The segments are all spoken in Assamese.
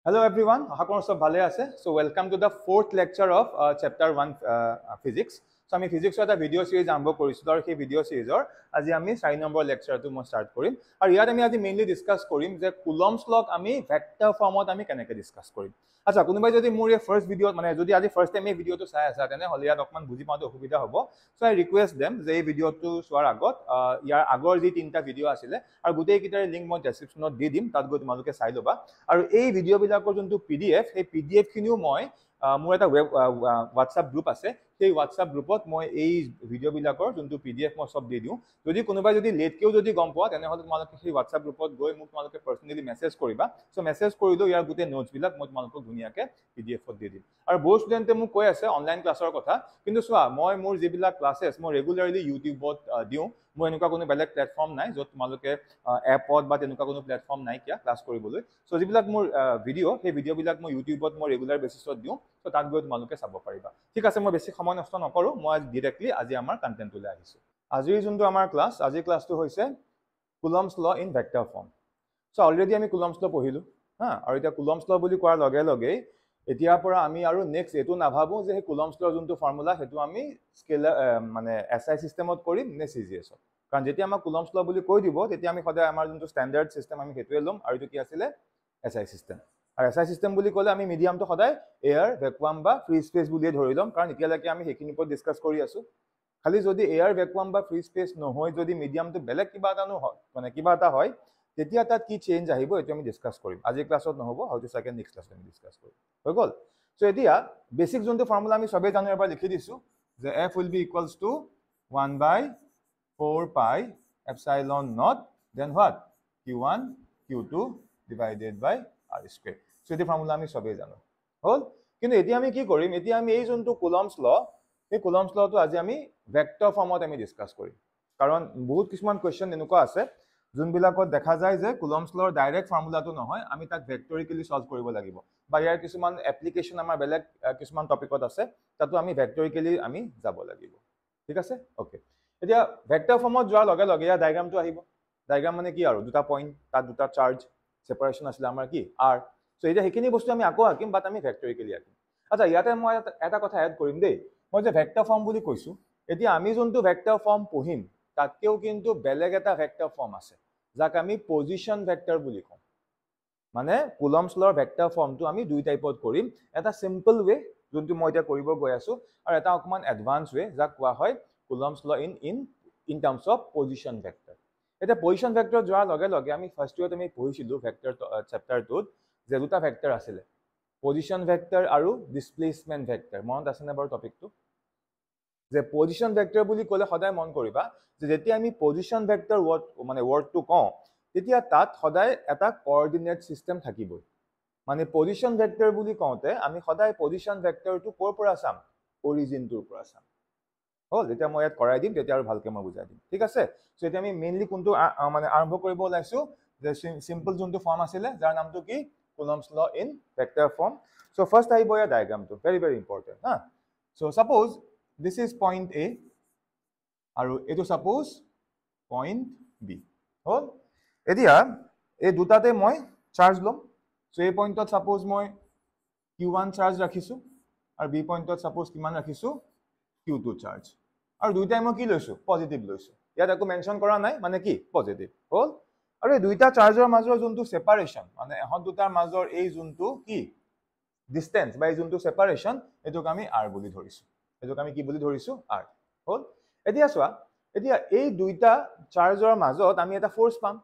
Hello everyone, so welcome to the fourth lecture of chapter 1 physics. So I physics or the video series ambo korisu or he video series or aji ami 4 number lecture to mo start korim. Aru yat ami aji mainly discuss korim je Coulomb's law ami vector form ot ami keneke discuss korim. Acha konobai jodi mur first video mane jodi aji first time ei video to sai asa tene hole yat okman buji paote osubida hobo. So I request them je ei video to swar agot yar agor ji tinta video asile aru gutei kitare link mo description ot di dim tat go tumaluke sai loba aru ei video bilakor jontu pdf he pdf khiniu moi মোৰ এটা WhatsApp গ্ৰুপ আছে সেই WhatsApp গ্ৰুপত মই এই ভিডিও বিলাকৰ যোনটো PDF মই সব দি দিও যদি কোনোবাই যদি লেট কেও যদি গম পোৱা তেনে হলে তোমালোকে সেই WhatsApp গ্ৰুপত গৈ মোক তোমালোকে পাৰ্সোনালি মেসেজ কৰিবা সো মেসেজ কৰিলো ইয়াৰ গুটে নোটস বিলাক মই তোমালোকক ধুনিয়াকে PDF ত দি দিম আৰু বহু ষ্টুডেন্টে মোক কৈ আছে অনলাইন ক্লাছৰ কথা কিন্তু সোৱা মই মোৰ যিবিলাক ক্লাसेस মই ৰেগুলাৰলি ইউটিউবত দিও মই এনেকুৱা কোনো বেলেগ প্ল্যাটফৰ্ম নাই যত তোমালোকে এপত বা তেনেকুৱা কোনো প্ল্যাটফৰ্ম নাই কিয়া ক্লাছ কৰিবলৈ সো যিবিলাক মোৰ ভিডিও সেই ভিডিও বিলাক মই ইউটিউবত মই ৰেগুলাৰ বেসিছত দিও সো তাত গৈ তোমালোকে চাব পাৰিবা ঠিক আছে মই বেছি সময় নষ্ট নকৰো মই ডাইৰেক্টলি আজি আমাৰ কন্টেন্ট লৈ আহিছো আজিৰ যোনটো আমাৰ ক্লাছ আজি ক্লাছটো হৈছে Coulomb's law in vector form so already আমি Coulomb's law পঢ়িলো হা আৰু এটা Coulomb's law বুলি কোৱাৰ লগে লগে এতিয়া পৰা আমি আৰু নেক্সট এটো নাভাবো যে হে Coulomb's law যোনটো ফৰ্মুলা হেতু আমি স্কেলাৰ মানে SI সিস্টেমত কৰিম নে CGS কাৰণ যেতিয়া আমাৰ Coulomb's law বুলি কৈ দিব তেতিয়া আমি সদায় আমাৰ যোনটো স্ট্যান্ডাৰ্ড সিস্টেম আমি হেতুৱে লম আৰু এটো কি আছিল SI সিস্টেম আৰু SI সিস্টেম বুলি ক'লে আমি মিডিয়ামটো সদায় এয়াৰ ভ্যাকুয়াম বা ফ্ৰী স্পেস বুলি ধৰি লম কাৰণ এতিয়ালৈকে আমি হেখিনি ওপৰত ডিসকাস কৰি আছো খালি যদি এয়াৰ ভ্যাকুয়াম বা ফ্ৰী স্পেস নহয় যদি মিডিয়ামটো বেলেগ কিবা এটা নহয় মানে কিবা এটা হয় তেতিয়া তাত কি চেঞ্জ আহিব এটো আমি ডিসকাস কৰিম আজি ক্লাছত নহব হয়তো সেকেন্ড নেক্সট ক্লাছত আমি ডিসকাস কৰিম হৈ গল সো এতিয়া বেসিক যোনটো ফৰ্মুলা আমি সবে জানো এবাৰ লিখি দিছো যে f will be equals to 1/4 pi epsilon naught then what q1 q2 divided by r square so এই ফৰ্মুলা আমি সবে জানো হল কিন্তু এতিয়া আমি কি কৰিম এতিয়া আমি এই যোনটো Coulomb's law এই Coulomb's law টো আজি আমি ভেক্টৰ ফৰ্মত আমি ডিসকাস কৰিম কাৰণ বহুত কিছুমান কোৱেশ্চন এনেকুৱা আছে যোনবিলাকত দেখা যায় যে Coulomb's law ডাইৰেক্ট ফৰ্মুলাটো নহয় আমি তাক ভেক্টৰিক্যালি সলভ কৰিব লাগিব বা ইয়াৰ কিছুমান এপ্লিকেশন আমাৰ বেলেগ কিছুমান টপিকত আছে তাতো আমি ভেক্টৰিক্যালি আমি যাব লাগিব ঠিক আছে ওকে এতিয়া ভেক্টৰ ফৰ্মত যোৱাৰ লগে লগে ইয়া ডায়াগ্ৰামটো আহিব ডায়াগ্ৰাম মানে কি আৰু দুটা পইণ্ট তাত দুটা চাৰ্জ সেপাৰেশন আছিল আমাৰ কি r সো এতিয়া হেখিনি বস্তু আমি আকৌ আকিম বাট আমি ভেক্টৰিক্যালি আকিম আচ্ছা ইয়াতে মই এটা কথা এড কৰিম দেই মই যে ভেক্টৰ ফৰ্ম বুলি কৈছো এতিয়া আমি যোনটো ভেক্টৰ ফৰ্ম পঢ়িম তাতকেও কিন্তু বেলেগ এটা ভেক্টৰ ফৰ্ম আছে যাক আমি পজিশন ভেক্টৰ বুলি কওঁ মানে Coulomb's law ভেক্টৰ ফৰ্মটো আমি দুই টাইপত কৰিম এটা সিম্পল ওয়ে যোনটো মই এটা কৰিব গৈ আছো আৰু এটা অকমান এডভান্স ওয়ে যাক কোৱা হয় Coulomb's law in terms of position vector এটা পজিশন ভেক্টৰ যোৱাৰ লগে লগে আমি ফাৰ্স্ট ইয়াত আমি পঢ়িছিলো ভেক্টৰ চ্যাপ্টাৰ 2 যে দুটা ভেক্টৰ আছিল পজিশন ভেক্টৰ আৰু ডিসপ্লেসমেন্ট ভেক্টৰ মনত আছে না বাৰু টপিকটো যে পজিশন ভেক্টৰ বুলি ক'লে সদায় মন কৰিবা যে যেতিয়া আমি পজিশন ভেক্টৰ ওয়াৰ্ডটো কওঁ তেতিয়া তাত সদায় এটা কোঅৰ্ডিনেট সিস্টেম থাকিব মানে পজিশন ভেক্টৰ বুলি কওঁতে আমি সদায় পজিশন ভেক্টৰটো কোৰ পৰা চাম অৰিজিনটোৰ পৰা চাম হল যেতিয়া মই ইয়াত কৰাই দিম তেতিয়া আৰু ভালকে মই বুজাই দিম ঠিক আছে সো এতিয়া আমি মেইনলি কোনটো মানে আৰম্ভ কৰিব ওলাইছো যে সিম্পল যোনটো ফৰ্ম আছিল যাৰ নামটো কি Coulomb's law in vector form so first আহিব ইয়াৰ ডায়াগ্ৰামটো very important ha so suppose this is point A আৰু এটো suppose point B হল এতিয়া এই দুটাতে মই চাৰ্জ লম সো এই পইণ্টত suppose মই q1 চাৰ্জ ৰাখিছো আৰু b পইণ্টত suppose কিমান ৰাখিছো q2 চাৰ্জ আৰু দুইটাই মই কি লৈছো পজিটিভ লৈছো ইয়াত একো মেনশন কৰা নাই মানে কি পজিটিভ হল আৰু এই দুইটা চাৰ্জৰ মাজৰ যোনটো সেপাৰেশন মানে এখন দুটাৰ মাজৰ এই যোনটো কি ডিসটেন্স বা এই যোনটো সেপাৰেশন এটোক আমি r বুলি ধৰিছো এটোক আমি কি বুলি ধৰিছো r হল এতিয়া চোৱা এতিয়া এই দুইটা চাৰ্জৰ মাজত আমি এটা ফোৰ্স পাম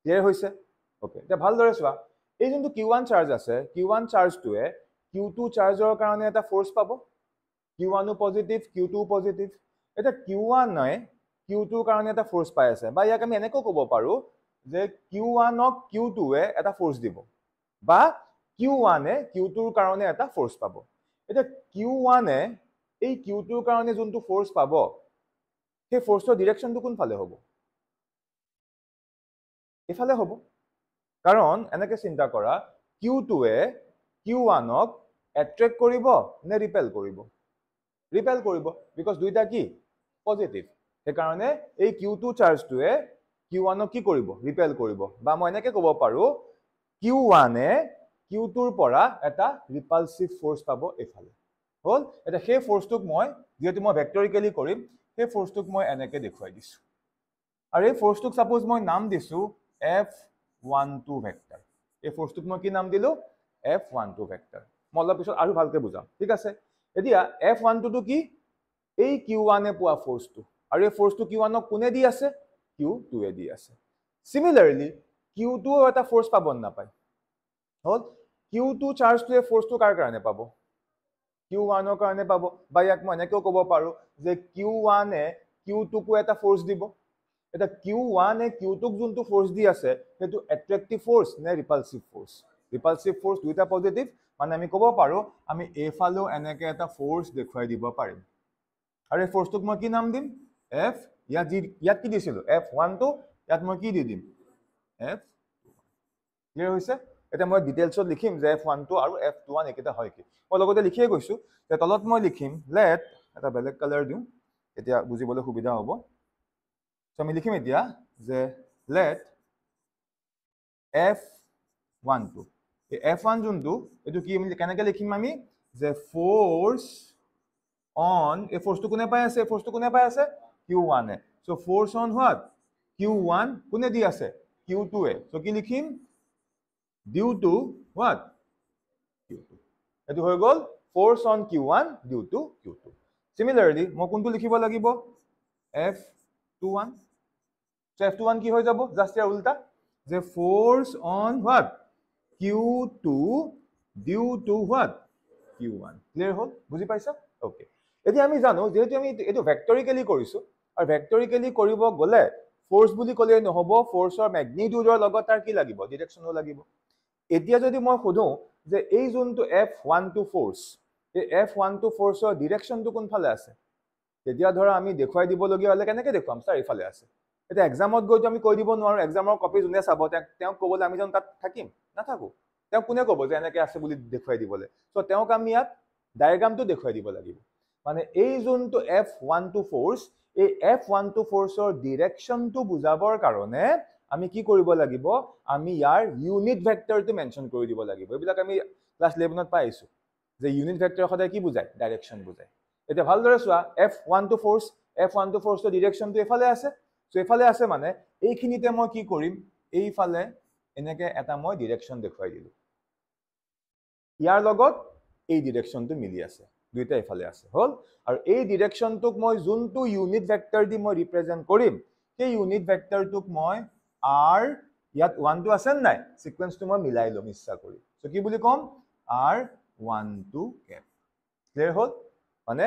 ক্লিয়াৰ হৈছে ওকে এটা ভালদৰে চোৱা এই যোনটো q1 চাৰ্জ আছে q1 চাৰ্জটোৱে q2 চাৰ্জৰ কাৰণে এটা ফোৰ্স পাব q1 ও পজিটিভ q2 ও পজিটিভ এটা q1 নয় q2 কাৰণে এটা ফোৰ্স পাই আছে বা ইয়াক আমি এনেকৈ ক'ব পাৰো যে q1 ক q2 এ এটা ফোৰ্স দিব বা q1 এ q2 ৰ কাৰণে এটা ফোৰ্স পাব এটা q1 এ এই q2 ৰ কাৰণে যোনটো ফোৰ্স পাব সেই ফোৰ্সৰ ডাইৰেকশনটো কোন ফালে হ'ব এফালে হ'ব কাৰণ এনেকৈ চিন্তা কৰা q2 এ q1 ক এট্ৰেক্ট কৰিব নে ৰিপেল কৰিব বিকজ দুইটা কি পজিটিভ সেই কাৰণে এই q2 চাৰ্জটোৱে q1 ক কি কৰিব ৰিপেল কৰিব বা মই এনেকৈ ক'ব পাৰো q1 এ Q2 ৰ পৰা এটা ৰিপালসিভ ফোৰ্স পাবো এফালে হল এটা সেই ফোৰ্সটোক মই যেহেতু মই ভেক্টৰিক্যালি কৰিম সেই ফোৰ্সটোক মই এনেকে দেখুৱাই দিছো আৰু এই ফোৰ্সটোক সাপোজ মই নাম দিছো F12 ভেক্টৰ এই ফোৰ্সটোক মই কি নাম দিলো F12 ভেক্টৰ মই অলপ পিছত আৰু ভালকে বুজাম ঠিক আছে এতিয়া F12 টো কি এই Q1 এ পোৱা ফোৰ্সটো আৰু এই ফোৰ্সটো Q1 ক কোনে দি আছে Q2 এ দি আছে সিমিলাৰলি Q2 এটা ফোৰ্স পাব না পায় হল Q2 চাৰ্জটোৱে ফোৰ্সটো কাৰ কাৰণে পাব Q1 ৰ কাৰণে পাব বা ইয়াক মই এনেকৈ ক'ব পাৰো যে Q1 এ Q2 কো এটা ফোর্স দিব এটা Q1 এ Q2 ক যোনটো ফোর্স দি আছে হেতু এট্ৰাকটিভ ফোৰ্স নে ৰিপালসিভ ফোৰ্স দুইটা পজিটিভ মানে আমি ক'ব পাৰো আমি এফালো এনেকে এটা ফোৰ্স দেখুৱাই দিব পাৰিম আৰু এই ফোর্সটোক মই কি নাম দিম F ইয়াত কি দিছিলো F12 ইয়াত মই কি দি দিম F ক্লিয়াৰ হৈছে এটা মই ডিটেইলছত লিখিম যে F12 আৰু F21 একেটা হয় কি মই লগতে লিখিয়ে গৈছো যে তলত মই লিখিম লেট এটা বেলেগ কালাৰ দিম এতিয়া বুজিবলৈ সুবিধা হ'ব সো আমি লিখিম এতিয়া যে লেট F12 এই F1 যোনটো এটো কি আমি কেনেকৈ লিখিম আমি যে ফোর্স অন এই ফোর্সটো কোনে পাই আছে ফোর্সটো কোনে পাই আছে Q1 A so force on what Q1 কোনে দি আছে Q2 এ সো কি লিখিম due to what Q2 এটো হৈ গল force on Q1 due to Q2 similarly মই কোনটো লিখিব লাগিব F21 so F21 কি হৈ যাব জাস্ট ইয়াৰ উল্টা যে force on what Q2 due to what Q1 clear হল বুজি পাইছা ওকে এতিয়া আমি জানো যেহেতু আমি এটো ভেক্টৰিক্যালি কৰিছো আৰু ভেক্টৰিক্যালি কৰিব গলে ফোৰ্স বুলি কলে নহব ফোৰ্সৰ ম্যাগনিটিউডৰ লগত তাৰ কি লাগিব ডিৰেকশনো লাগিব এতিয়া যদি মই খুদো যে এই যোনটো F12 ফোৰ্স এই F12 ফোৰ্সৰ ডিৰেকশনটো কোনফালে আছে তেতিয়া ধৰা আমি দেখুৱাই দিব লগিয়া হলে কেনেকৈ দেখুৱাম স্যাৰ ইফালে আছে এটা এক্সামত গৈ আমি কৈ দিব নোৱাৰো এক্সামৰ কপি জুনে চাব তেওঁ ক'বলৈ আমি জন তাত থাকিম না থাকো তেওঁ কোনে ক'ব যে এনেকৈ আছে বুলি দেখুৱাই দিবলৈ সো তেওঁক আমি ইয়াত ডায়াগ্ৰামটো দেখুৱাই দিব লাগিব মানে এই যোনটো F12 ফোৰ্স এই F12 ফোৰ্সৰ ডিৰেকশনটো বুজাবৰ কাৰণে আমি কি কৰিব লাগিব আমি ইয়াৰ ইউনিট ভেক্টৰটো মেনশন কৰি দিব লাগিব এবিলাক আমি ক্লাস 11 ত পাইছো যে ইউনিট ভেক্টৰ সদায় কি বুজায় ডাইৰেকশন বুজায় এটা ভালদৰে চোৱা F12 ফোৰ্সৰ ডিৰেকশনটো এফালে আছে সো এফালে আছে মানে এইখিনিতে মই কি কৰিম এইফালে এনেকে এটা মই ডিৰেকশন দেখুৱাই দিলো ইয়াৰ লগত এই ডিৰেকশনটো মিলি আছে দুইটা এফালে আছে হল আৰু এই ডিৰেকশনটোক মই যোনটো ইউনিট ভেক্টৰ দি মই ৰিপ্ৰেজেন্ট কৰিম সেই ইউনিট ভেক্টৰটোক মই R ইয়াত 1 টো আছে নাই সিকোয়েন্সটো মই মিলাই লম ইচ্ছা কৰি সো কি বুলি কম R12 কেপ ক্লিয়াৰ হল মানে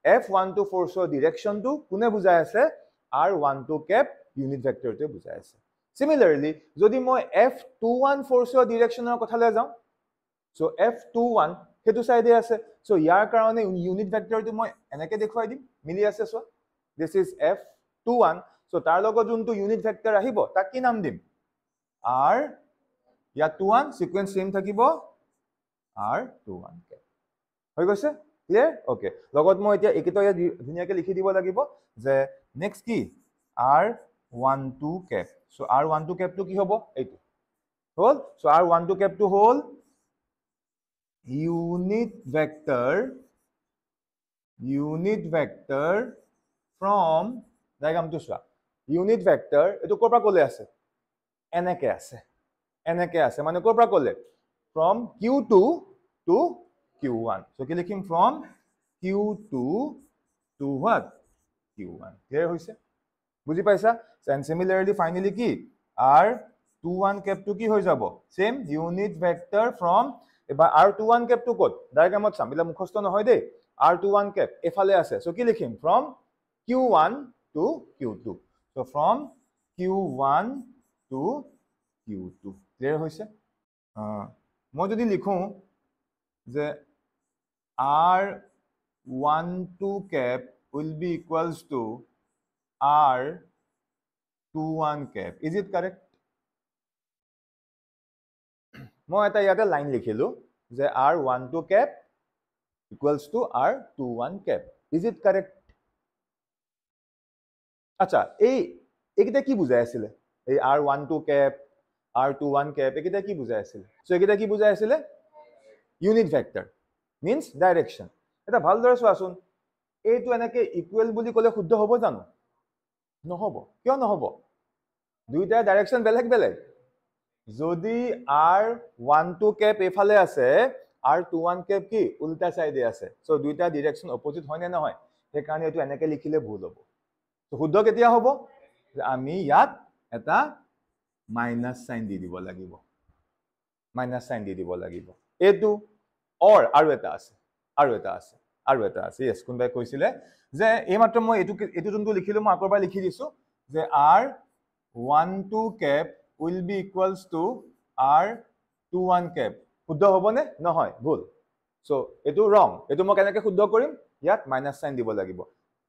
F12 ফোৰ্সৰ ডিৰেকশনটো কোনে বুজাই আছে R12 কেপ ইউনিট ভেক্টৰটোৱে বুজাই আছে সিমিলাৰলি যদি মই F21 ফোৰ্সৰ ডিৰেকশনৰ কথালৈ যাওঁ সো F21 হেতু সাইডে আছে সো ইয়াৰ কাৰণে ইউনিট ভেক্টৰটো মই এনেকে দেখুৱাই দিম মিলি আছে so this is F21 so তাৰ লগত যোনটো ইউনিট ভেক্টৰ আহিব তাক কি নাম দিম R ইয়া 21 সিকোয়েন্স সেম থাকিব R21 কে হৈ গৈছে ক্লিয়াৰ ওকে লগত মই এতিয়া একিটো ধুনিয়াকে লিখি দিব লাগিব যে নেক্সট কি R12 কেপ সো R12 কেপটো কি হ'ব এইটো হল সো R12 কেপটো হল unit vector from diagram to চোৱা unit vector এটো কোৰ পৰা কলে আছে এনেকে আছে মানে কোৰ পৰা কলে from Q2 to Q1 so কি লিখিম from Q2 to what Q1 clear হৈছে বুজি পাইছা and similarly finally কি R21 cap to কি হৈ যাব same unit vector from এবাৰ R21 cap to ক'ত ডায়াগ্ৰামত চাম বিলা মুখস্থ নহয় দেই R21 cap এফালে আছে সো কি লিখিম from Q1 to Q2 so from Q1 to Q2 clear হৈছে মই যদি লিখো যে R12 cap will be equals to R21 cap is it correct মই এটা ইয়াতে লাইন লিখিলো যে R12 cap equals to R21 cap is it correct আচ্ছা এইটা কি বুজাই আছিল এই R12 cap r21 cap এইকেইটা কি বুজাই আছিল সো এইকেইটা কি বুজাই আছিল ইউনিট ভেক্টৰ মিন্স ডাইৰেকচন এটা ভালদৰে চোৱাচোন এইটো এনেকে ইকুৱেল বুলি ক'লে শুদ্ধ হ'ব জানো নহ'ব কিয় নহ'ব দুইটা ডাইৰেকচন বেলেগ বেলেগ যদি r12 cap এফালে আছে r21 cap কি উল্টা সাইডে আছে সো দুইটা ডাইৰেকচন অপোজিট হয় নে নহয় সেইকাৰণে এইটো এনেকে লিখিলে ভুল হ'ব তো শুদ্ধ কেতিয়া হ'ব আমি ইয়াত এটা মাইনাস সাইন দি দিব লাগিব মাইনাস সাইন দি দিব লাগিব এটো অৰ আৰু এটা আছে ইয়েস কোনবাই কৈছিলে যে এই মাত্ৰ মই এটো যোনটো লিখিলো মই আকৰবাৰ লিখি দিছো যে r12 cap will be equals to r21 cap শুদ্ধ হ'বনে নহয় ভুল সো এটো ৰং এটো মই কেনেকৈ শুদ্ধ কৰিম ইয়াত মাইনাস সাইন দিব লাগিব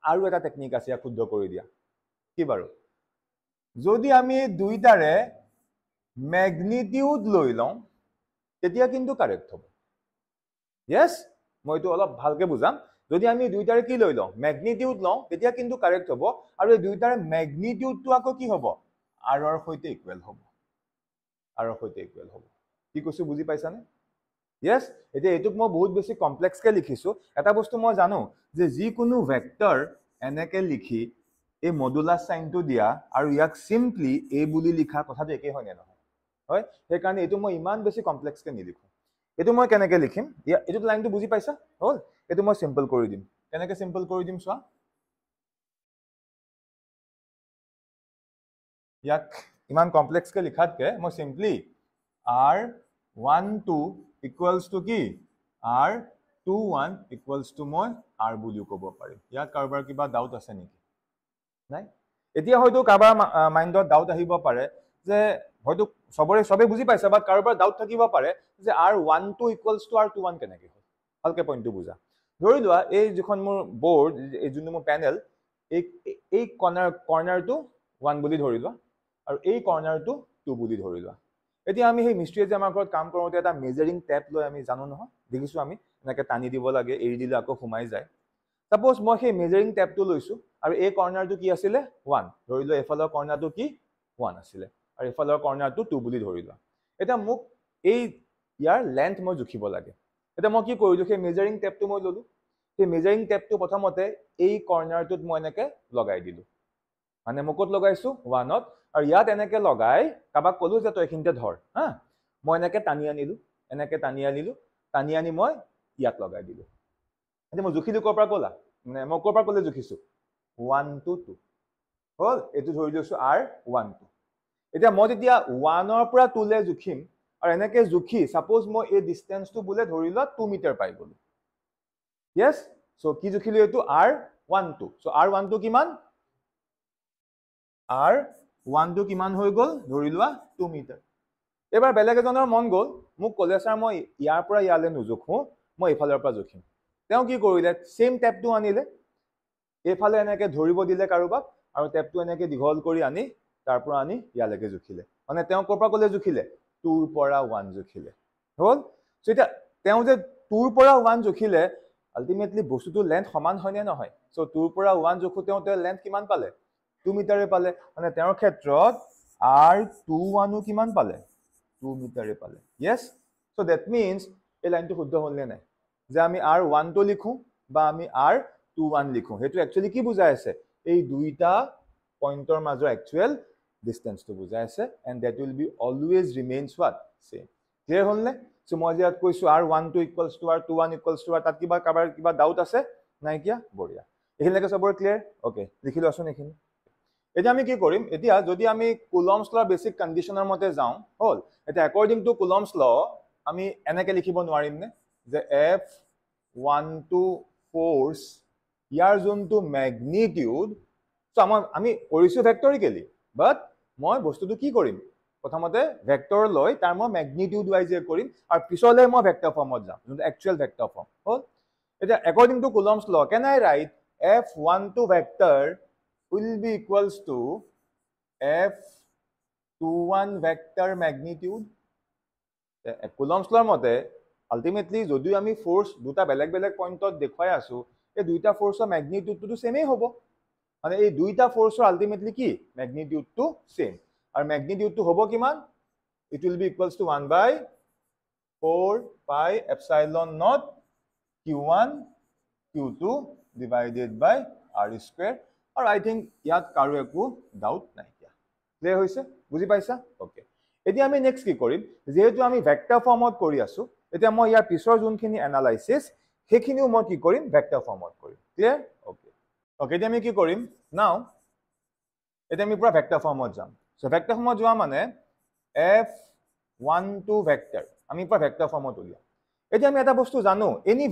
আৰু এটা টেকনিক আছে ইয়াক শুদ্ধ কৰি দিয়া কি বাৰু যদি আমি দুইটাৰে ম্যাগনিটিউড লৈ লওঁ তেতিয়া কিন্তু কাৰেক্ট হ'ব ইয়েস মই তো অলপ ভালকে বুজাম যদি আমি দুইটাৰে কি লৈ লওঁ ম্যাগনিটিউড লওঁ তেতিয়া কিন্তু কাৰেক্ট হ'ব আৰু এই দুইটাৰে ম্যাগনিটিউডটো আকৌ কি হ'ব r ৰ সৈতে ইকুৱেল হ'ব কি কৈছো বুজি পাইছানে ইয়েস এতিয়া এটুক মই বহুত বেছি কমপ্লেক্স কে লিখিছো এটা বস্তু মই জানো যে যি কোনো ভেক্টৰ এনেকে লিখি এই মডুলাস সাইনটো দিয়া আৰু ইয়াক সিম্পলি a বুলি লিখা কথাটো একে হয় নে নহয় হয় সেই কাৰণে এটো মই ইমান বেছি কমপ্লেক্স কে নিলিখো এটো মই কেনেকে লিখিম এটো লাইনটো বুজি পাইছা হল এটো মই সিম্পল কৰি দিম কেনেকে সিম্পল কৰি দিম চোৱা ইয়াক ইমান কমপ্লেক্স কে লিখাতকে মই সিম্পলি r12 ইকুৱেলস টু কি r21 ইকুৱেলস টু মই r বুলি ক'ব পাৰিম ইয়াত কাৰবাৰ কিবা ডাউট আছে নেকি নাই এতিয়া হয়তো কাৰবাৰ মাইন্ডত ডাউট আহিব পাৰে যে হয়তো সবে বুজি পাইছে বাট কাৰবাৰ ডাউট থাকিব পাৰে যে r12 ইকুৱেলস টু r21 কেনেকৈ হয় ভালকে পইণ্টটো বুজা ধৰি লোৱা এই যখন মোৰ বোৰ্ড এই যোনটো মোৰ প্যানেল এই কৰ্নাৰটো 1 বুলি ধৰি লোৱা আৰু এই কৰ্নাৰটো 2 বুলি ধৰি লোৱা এতিয়া আমি সেই মিস্ত্ৰীয়ে যে আমাৰ ঘৰত কাম কৰোতে এটা মেজাৰিং টেপ লৈ আমি জানো নহয় দেখিছো আমি এনেকে টানি দিব লাগে এৰি দিলে আকৌ সোমাই যায় সাপোজ মই সেই মেজাৰিং টেপটো লৈছো আৰু এই কৰ্নাৰটো কি আছিল 1 ধৰি লোৱা এফালৰ কৰ্নাৰটো কি 1 আছিল আৰু এফালৰ কৰ্নাৰটো 2 বুলি ধৰি লোৱা এটা মোক এই ইয়াৰ লেন্থ মই জুখিব লাগে এটা মই কি কৰিলো সেই মেজাৰিং টেপটো মই ললো সেই মেজাৰিং টেপটো প্ৰথমতে এই কৰ্নাৰটোত মই এনেকে লগাই দিলো মানে মকত লগাইছো 1ত আৰু ইয়াত এনেকে লগাই কাবাক কলো যে তই এখিনতে ধৰ হা মই এনেকে টানি আনি মই ইয়াত লগাই দিলো এতিয়া মই জুখিলো কৰ পৰা কলা মানে মই কৰ পৰা কলে জুখিছো 1 to 2 হল এটো ধৰি লৈছো r12 এতিয়া মই যেতিয়া 1 ৰ পৰা 2 লে জুখিম আৰু এনেকে জুখি সাপোজ মই এই ডিসটেন্সটো বুলে ধৰি ল 2 মিটাৰ পাই গলো yes সো কি জুখিলো এটো r12 সো r12 কিমান r12 কিমান হৈ গল ধৰি লোৱা 2 মিটাৰ এবাৰ বেলেগ এজনৰ মন গল মোক কলে স্যাৰ মই ইয়াৰ পৰা ইয়ালে নুজুখো মই ইফালৰ পৰা জুখিম তেওঁ কি কৰিলে সেম টেপটো আনিলে এফালে এনেকে ধৰিব দিলে কাৰোবাক আৰু টেপটো এনেকে দীঘল কৰি আনি তাৰ পৰা আনি ইয়ালৈকে জুখিলে মানে তেওঁ কৰ পৰা কলে জুখিলে 2 ৰ পৰা 1 জুখিলে হল সো এটা তেওঁ যে 2 ৰ পৰা 1 জুখিলে আলটিমেটলি বস্তুটো লেন্থ সমান হয় নে নহয় সো 2 ৰ পৰা 1 জুখোতে তেওঁ লেন্থ কিমান পালে 2 মিটাৰে পালে মানে তেওঁৰ ক্ষেত্ৰত r21 কিমান পালে 2 মিটাৰে পালে yes so that means এই লাইনটো শুদ্ধ হ'ল নে নাই যে আমি r12 লিখো বা আমি r21 লিখো হেতু একচুয়ালি কি বুজাই আছে এই দুইটা পইন্টৰ মাজৰ একচুয়াল ডিসটেন্সটো বুজাই আছে and that will be always remains what same clear হ'ল নে সো মই যে ইয়াত কৈছো r12 equals to r21 equals to তাত কিবা ডাউট আছে নাই কিয়া বঢ়িয়া এখিনলৈকে সবৰ ক্লিয়াৰ ওকে লিখিলো আছো নেখিনি এতিয়া আমি কি কৰিম এতিয়া যদি আমি কুলম্বস লৰ বেসিক কন্ডিশনৰ মতে যাও হল এটা অ্যাকৰ্ডিং টু কুলম্বস ল আমি এনেকে লিখিব নোৱাৰিম নে যে F12 ফোৰ্স ইয়াৰ যোনটো ম্যাগনিটিউড সো আমি কৰিছো ভেক্টৰিক্যালি বাট মই বস্তুটো কি কৰিম প্ৰথমতে ভেক্টৰ লৈ তাৰ মই ম্যাগনিটিউড ওয়াইজে কৰিম আৰু পিছলে মই ভেক্টৰ ফৰ্মত যাম যোনটো একচুয়াল ভেক্টৰ ফৰ্ম হল এটা according to Coulomb's law can I write F12 vector will be equals to F21 vector magnitude Coulomb's লৰ মতে আলটিমেটলি যদি আমি ফোৰ্স দুটা বেলেগ বেলেগ পইন্টত দেখুৱাই আছো এই দুইটা ফোৰ্সৰ ম্যাগনিটিউডটো সেমই হ'ব মানে এই দুইটা ফোৰ্সৰ আলটিমেটলি কি ম্যাগনিটিউডটো সেম আৰু ম্যাগনিটিউডটো হ'ব কিমান it will be equals to 1 by 4 pi epsilon naught q1 q2 divided by r square. আৰু I think ইয়াত কাৰো একো ডাউট নাই কিয়া ক্লিয়াৰ হৈছে বুজি পাইছা ওকে এতিয়া আমি নেক্সট কি কৰিম যেহেতু আমি ভেক্টৰ ফৰ্মত কৰি আছো এতিয়া মই ইয়াৰ পিছৰ যোনখিনি এনালাইসিস সেইখিনিও মই কি কৰিম ভেক্টৰ ফৰ্মত কৰিম ক্লিয়াৰ ওকে ওকে এতিয়া আমি কি কৰিম নাও এতিয়া আমি পুৰা ভেক্টৰ ফৰ্মত যাম সো ভেক্টৰ ফৰ্মত যোৱা মানে f12 ভেক্টৰ আমি পুৰা ভেক্টৰ ফৰ্মত উলিয়াম এতিয়া আমি এটা বস্তু জানো এনি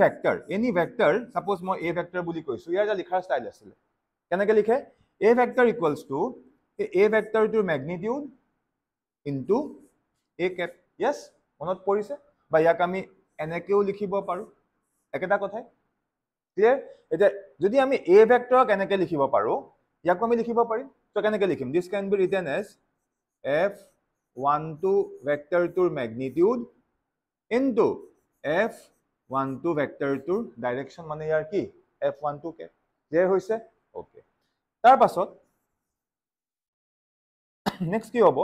ভেক্টৰ সাপোজ মই a ভেক্টৰ বুলি কৈছো ইয়াৰ যা লিখাৰ ষ্টাইল আছিল কেনেকৈ লিখে a vector equals to a ভেক্টৰটোৰ magnitude into a cap yes মনত পৰিছে বা ইয়াক আমি এনেকেও লিখিব পাৰো একেটা কথাই ক্লিয়াৰ এটা যদি আমি a ভেক্টৰক এনেকে লিখিব পাৰো ইয়াক আমি লিখিব পাৰিম তো কেনেকে লিখিম this can be written as f12 ভেক্টৰটোৰ ম্যাগনিটিউড ইনটু f12 ভেক্টৰটোৰ ডাইৰেকশন মানে ইয়াৰ কি f12 কে ক্লিয়াৰ হৈছে ওকে তাৰ পাছত নেক্সট কি হ'ব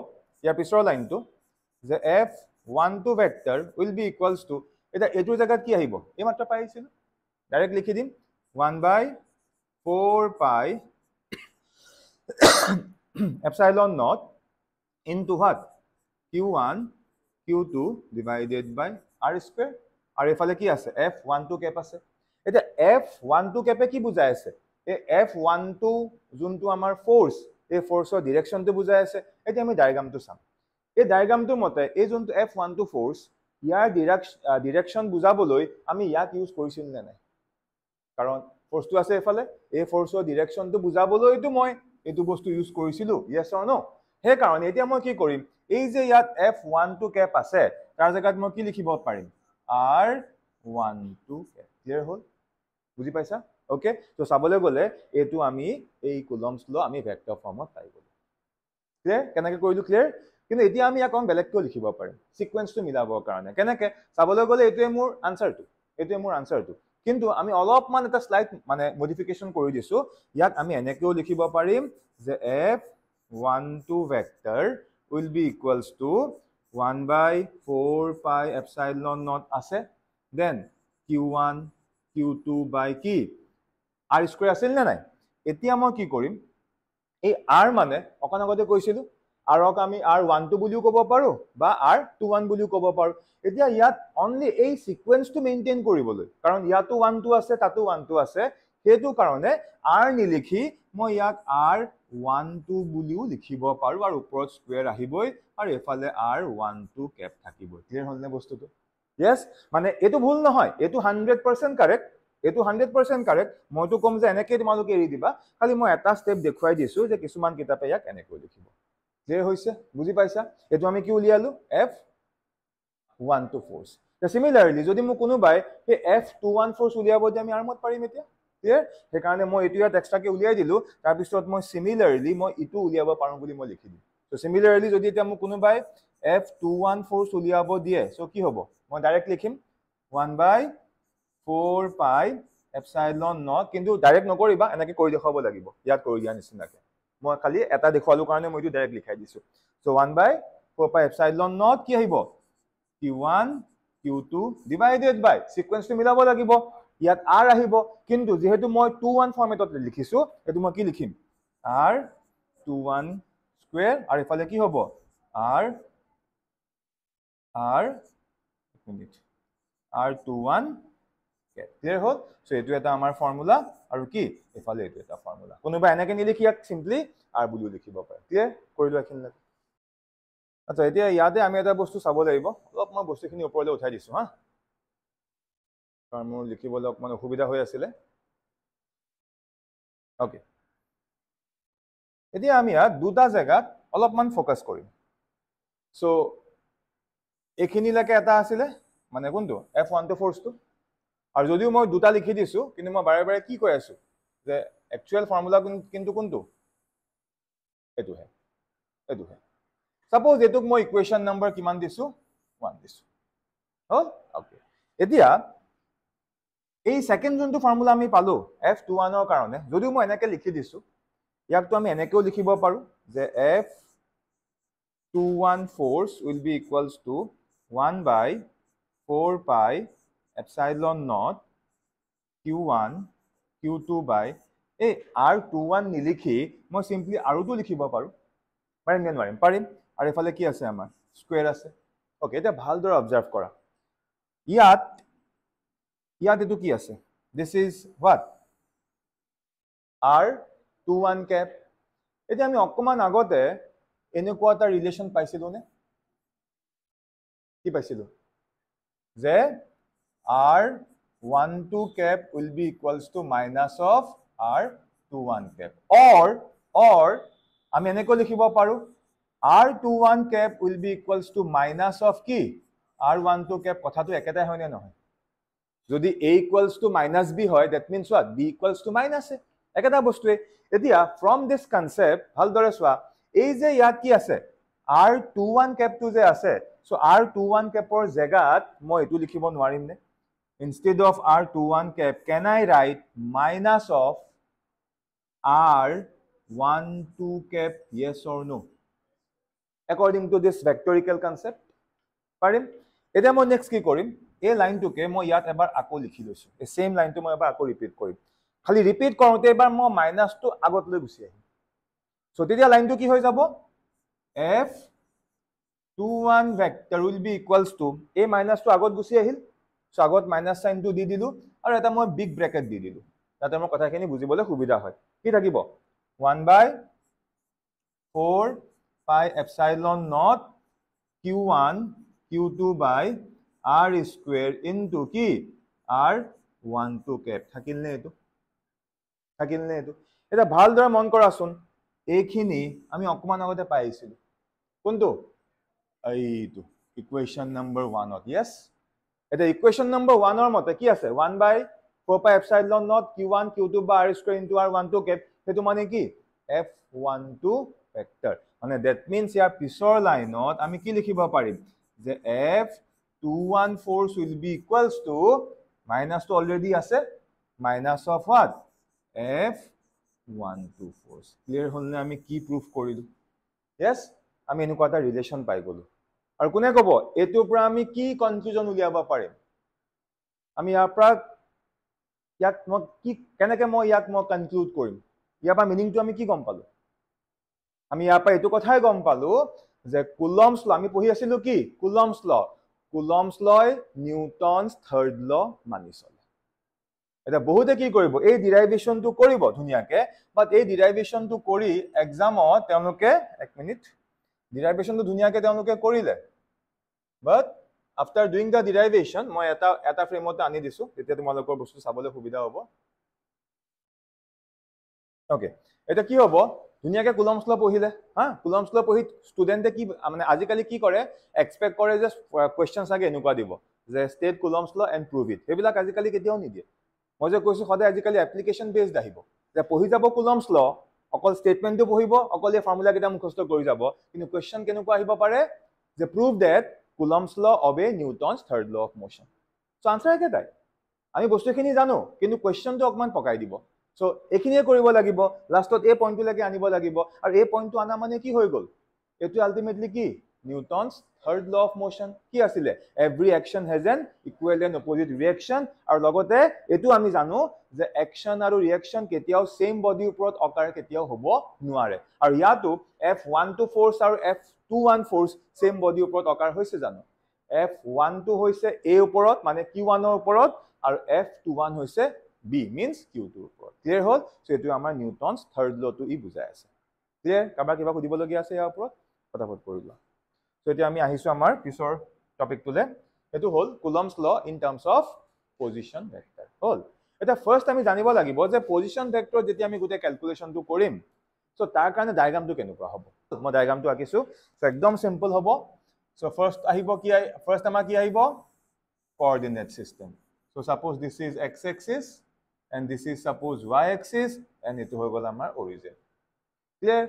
ইয়াৰ পিছৰ লাইনটো যে f12 vector will be equals to এটা এটো জায়গাত কি আহিব এই মাত্ৰা পাইছিল ডাইৰেক্ট লিখি দিম 1 by 4 pi epsilon naught into what q1 q2 divided by r square আৰু এফালে কি আছে f12 কেপ আছে এটা f12 কেপে কি বুজাই আছে এই f12 যোনটো আমাৰ ফোৰ্স এই ফোৰ্সৰ ডাইৰেকশনটো বুজাই আছে এটা আমি ডায়াগ্ৰামটো চাম এই ডায়াগ্ৰামটোৰ মতে এই যোনটো f12 ফোৰ্স ইয়াৰ ডাইৰেকশন বুজাবলৈ আমি ইয়াক ইউজ কৰিছিল নে নাই কাৰণ ফোৰ্সটো আছে এফালে এই ফোৰ্সৰ ডাইৰেকশনটো বুজাবলৈটো মই এটো বস্তু ইউজ কৰিছিলো yes or no হে কাৰণ এতিয়া মই কি কৰিম এই যে ইয়াত f12 কেপ আছে তাৰ জায়গাত মই কি লিখিব পাৰিম r12 কেপ ক্লিয়াৰ হ'ল বুজি পাইছা ওকে তো চাবলৈ গলে এটো আমি এই কুলম্বস ল আমি ভেক্টৰ ফৰ্মত পাই গলো ক্লিয়াৰ কেনেকৈ কৰিলো ক্লিয়াৰ কিন্তু এতিয়া আমি ইয়াক বেলেগকৈ লিখিব পাৰিম সিকোয়েন্সটো মিলাবৰ কাৰণে কেনেকৈ চাবলৈ গলে এটোৱে মোৰ আনসাৰটো কিন্তু আমি অলপমান এটা স্লাইড মানে মডিফিকেশন কৰি দিছো ইয়াক আমি এনেকৈও লিখিব পাৰিম যে f12 vector will be equals to 1 by 4 pi epsilon naught আছে then q1 q2 by কি r square আছিল নে নাই এতিয়া মই কি কৰিম এই r মানে অকন আগতে কৈছিলো r ক আমি r12 বুলিও ক'ব পাৰো বা r21 বুলিও ক'ব পাৰো এতিয়া ইয়াত অনলি এই সিকোয়েন্সটো মেইনটেইন কৰিবলৈ কাৰণ ইয়াতো 12 আছে তাতো 12 আছে হেতু কাৰণে r নিলিখি মই ইয়াক r12 বুলিও লিখিব পাৰো আৰু ওপৰত স্কয়াৰ আহিবই আৰু এফালে r12 কেপ থাকিব ক্লিয়াৰ হলনে বস্তুটো yes মানে এটো ভুল নহয় এটো 100% কাৰেক্ট এটো 100% কাৰেক্ট মইতো কম যে এনেকৈ তোমালোকে এৰি দিবা খালি মই এটা স্টেপ দেখুৱাই দিছো যে কিছুমান কিতাপে ইয়াক এনেকৈ লিখিব ক্লিয়াৰ হৈছে বুজি পাইছা এটো আমি কি উলিয়ালো f12 ফোৰ্স সিমিলাৰলি যদি মই কোনোবাই এই f21 ফোৰ্স উলিয়াব যে আমি আৰমত পাৰিম এতিয়া ক্লিয়াৰ হে কাৰণে মই এটো ইয়াত এক্সট্ৰাকে উলিয়াই দিলো তাৰ পিছত মই সিমিলাৰলি মই ইটো উলিয়াব পাৰো বুলি মই লিখি দিম তো সিমিলারলি যদি এতিয়া মই কোনোবাই f21 ফোর্স উলিয়াব দিয়ে সো কি হ'ব মই ডাইৰেক্ট লিখিম 1 by 4 pi epsilon naught কিন্তু ডাইৰেক্ট নকৰিবা এনেকৈ কৰি দেখাব লাগিব ইয়াত কৰি দিয়া নিচিনাকে মই খালি এটা দেখুৱালো কাৰণে মই ইটো ডাইৰেক্ট লিখাই দিছো so 1 by 4 pi epsilon naught কি আহিব q1 q2 divided by সিকোয়েন্সটো মিলাব লাগিব ইয়াত r আহিব কিন্তু যেহেতু মই 21 ফৰ্মেটত লিখিছো এটো মই কি লিখিম r21 স্কয়াৰ আৰু ইফালে কি হ'ব r21 ক্লিয়াৰ হ'ল সো এটো এটা আমাৰ ফৰ্মুলা আৰু কি এফালে এটো এটা ফৰ্মুলা কোনোবা এনেকৈ নিলিখি ইয়াক সিম্পলি r বুলিও লিখিব পাৰে ক্লিয়াৰ কৰিলো এখিনি আচ্ছা এতিয়া ইয়াতে আমি এটা বস্তু চাব লাগিব অলপ মই বস্তুখিনি ওপৰলৈ উঠাই দিছো হা কাৰণ মোৰ লিখিবলৈ অকমান অসুবিধা হৈ আছিল ওকে এতিয়া আমি ইয়াত দুটা জায়গাত অলপমান ফোকাস কৰিম সো এখিনি লাগে এটা আছিল মানে কোনটো f12 ফোৰ্সটো আৰু যদিও মই দুটা লিখি দিছো কিন্তু মই বাৰে বাৰে কি কৈ আছো যে একচুয়াল ফৰ্মুলা কিন্তু কোনটো এটো হে সাপোজ এটোক মই ইকুয়েশন নম্বৰ কিমান দিছো 1 দিছো হল ওকে এতিয়া এই সেকেন্ড যোনটো ফৰ্মুলা আমি পালো f21 ৰ কাৰণে যদিও মই এনেকৈ লিখি দিছো ইয়াকটো আমি এনেকৈও লিখিব পাৰো যে 2, 1 force will be equals to 1 by 4 pi epsilon naught Q1 Q2 by এই R21 নিলিখি মই সিম্পলি R2 লিখিব পাৰো পাৰিম নে নোৱাৰিম পাৰিম আৰু এফালে কি আছে আমাৰ স্কয়াৰ আছে ওকে এটা ভালদৰে অবজাৰ্ভ কৰা ইয়াত এটো কি আছে this is what R21 cap এটা আমি অকমান আগতে এনেকুৱা এটা ৰিলেচন পাইছিলো নে কি পাইছিলো যে R12 cap will be equals to minus of R21 cap or আমি এনেকৈ লিখিব পাৰো R21 cap will be equals to minus of কি R12 cap কথাটো একেটাই হয় নে নহয় যদি A equals to minus B হয় that means what B equals to minus A একেটা বস্তুৱে এতিয়া from this concept ভালদৰে চোৱা এই যে ইয়াত কি আছে R21 cap টো যে আছে so R21 cap ৰ জায়গাত মই এটো লিখিব নোৱাৰিম নে instead of R21 cap can I write minus of R12 cap yes or no according to this vectorical concept পাৰিম এতিয়া মই নেক্সট কি কৰিম এই লাইনটোকে মই ইয়াত এবাৰ আকৌ লিখি লৈছো এই সেম লাইনটো মই এবাৰ আকৌ ৰিপিট কৰিম খালি ৰিপিট কৰোতে এবাৰ মই মাইনাসটো আগত লৈ গুছি আহিম সো তেতিয়া লাইনটো কি হৈ যাব F21 vector will be equals to a minus to আগত গুছি আহিল সো আগত মাইনাস সাইনটো দি দিলু আৰু এটা মই বিগ ব্র্যাকেট দি দিলু যাতে মই কথাখিনি বুজিবলৈ সুবিধা হয় কি থাকিব 1 by 4 pi epsilon naught Q1 Q2 by R square into কি R12 cap থাকিল নে এটো এটা ভালদৰে মন কৰাচোন এইখিনি আমি অকমান আগতে পাইছিলো কোনটো এইটো ইকুৱেচন নম্বৰ 1 ত yes এটা ইকুৱেচন নম্বৰ 1 ৰ মতে কি আছে 1 by 4 pi epsilon naught Q1 Q2 by R square into R12 cap হেতু মানে কি F12 vector মানে that means ইয়াৰ পিছৰ লাইনত আমি কি লিখিব পাৰিম যে F21 force will be equals to minus to already আছে minus of what F12 force clear হলনে আমি কি প্রুফ কৰিলো yes আমি এনেকুৱা এটা ৰিলেচন পাই গলো আৰু কোনে কব এটোৰ পৰা আমি কি কনফিউজন উলিয়াব পাৰিম আমি ইয়াৰ পৰা ইয়াক মই কি কেনেকৈ মই ইয়াক মই কনক্লুড কৰিম ইয়াৰ পৰা মিনিংটো আমি কি গম পালো আমি ইয়াৰ পৰা এটো কথাই গম পালো যে কুলম্বস ল আমি পঢ়ি আছিলো কি কুলম্বস ল নিউটনস থাৰ্ড ল মানি চলে এটা বহুতে কি কৰিব এই ডিৰাইভেশনটো কৰিব ধুনিয়াকে বাট এই ডিৰাইভেশনটো কৰি এক্সামত তেওঁলোকে এক মিনিট ডিৰাইভেশনটো ধুনিয়াকে তেওঁলোকে কৰিলে বাট আফটাৰ ডুইং দা ডিৰাইভেশন মই এটা ফ্ৰেমতে আনি দিছো তেতিয়া তোমালোকৰ বস্তু চাবলৈ সুবিধা হ'ব ওকে এটা কি হ'ব ধুনিয়াকে কুলম্বস ল পঢ়িলে কুলম্বস ল পঢ়ি ষ্টুডেন্টে কি মানে আজিকালি কি কৰে এক্সপেক্ট কৰে যে কোৱেশ্চন আগে এনেকুৱা দিব যে state Coulomb's law and prove it হেবিলাক আজিকালি কেতিয়াও নিদিয়ে মই যে কৈছো সদায় আজিকালি এপ্লিকেশন বেসড আহিব যে পঢ়ি যাব কুলম্বস ল অকল স্টেটমেন্টটো পঢ়িব অকল এই ফৰ্মুলা কেইটা মুখস্থ কৰি যাব কিন্তু কোৱেশ্চন কেনেকুৱা আহিব পাৰে যে prove that Coulomb's law অবে Newton's third law of motion so answer একেটাই আমি বস্তুখিনি জানো কিন্তু কোৱেশ্চনটো অকমান পকাই দিব সো এখিনিয়ে কৰিব লাগিব লাষ্টত এই পইণ্টটো লাগে আনিব লাগিব আৰু এই পইণ্টটো আনা মানে কি হৈ গল এটো আলটিমেটলি কি Newton's third law of motion কি আছিল every action has N equal and opposite reaction আৰু লগতে এটো আমি জানো যে অ্যাকশন আৰু ৰিঅ্যাকশন কেতিয়াও সেম বডিৰ ওপৰত অকাৰ কেতিয়াও হ'ব নোৱাৰে আৰু ইয়াতো F12 ফোৰ্স আৰু F21 ফোৰ্স সেম বডিৰ ওপৰত অকাৰ হৈছে জানো F12 হৈছে A ওপৰত মানে Q1 ৰ ওপৰত আৰু F21 হৈছে B means Q2 ওপৰত ক্লিয়াৰ হল সো এটো আমাৰ নিউটনস থাৰ্ড ল টো ই বুজাই আছে ক্লিয়াৰ কাবা কিবা সুধিব লগিয়া আছে ইয়াৰ ওপৰত ফটাফট কৰি লোৱা সো এতিয়া আমি আহিছো আমাৰ পিছৰ টপিকটোলে এটো হল Coulomb's law in terms of position vector হল এটা ফাৰ্স্ট আমি জানিব লাগিব যে পজিশন ভেক্টৰ যেতিয়া আমি গুটে ক্যালকুলেশনটো কৰিম সো তাৰ কাৰণে ডায়াগ্ৰামটো কেনেকুৱা হ'ব মই ডায়াগ্ৰামটো আঁকিছো সো একদম সিম্পল হ'ব সো ফাৰ্স্ট আহিব কি ফাৰ্স্ট আমাৰ কি আহিব coordinate system so suppose this is x axis and this is suppose y axis and এটো হৈ গল আমাৰ অৰিজিন ক্লিয়াৰ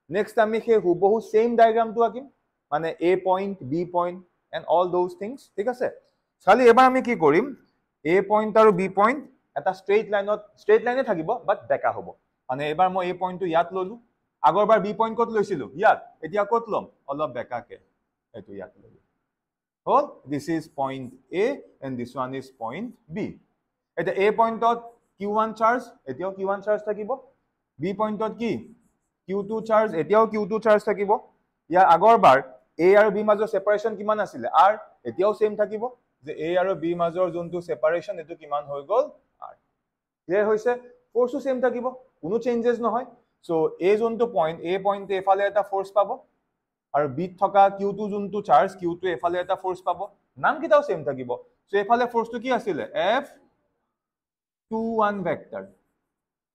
নেক্সট আমি হে হুবহু সেম ডায়াগ্ৰামটো আঁকিম মানে a point b point and all those things ঠিক আছে খালি এবাৰ আমি কি কৰিম a point আৰু b point এটা স্ট্ৰেইট লাইনে থাকিব বাট বেকা হ'ব মানে এবাৰ মই a point টো ইয়াত ললো আগৰবাৰ বি পইণ্ট ক'ত লৈছিলোঁ ইয়াত এতিয়া ক'ত ল'ম অলপ বেকাকে এইটো ইয়াত ল'ম হ'ল this is point A and this one is point B এতিয়া এ পইণ্টত Q1 চাৰ্জ এতিয়াও Q1 চাৰ্জ থাকিব বি পইণ্টত কি Q2 চাৰ্জ এতিয়াও Q2 চাৰ্জ থাকিব ইয়াৰ আগৰবাৰ A আৰু B মাজৰ সেপাৰেশন কিমান আছিল R এতিয়াও সেম থাকিব যে A আৰু B মাজৰ যোনটো সেপাৰেশন এটো কিমান হৈ গল R ক্লিয়াৰ হৈছে ফোৰ্সও সেম থাকিব কোনো চেঞ্জেস নহয় সো A যোনটো পইণ্ট A পইণ্ট এফালে এটা ফোৰ্স পাব আৰু B থকা Q2 যোনটো চাৰ্জ Q2 এফালে এটা ফোৰ্স পাব নাম কিটাও সেম থাকিব সো এফালে ফোৰ্সটো কি আছিল F21 ভেক্টৰ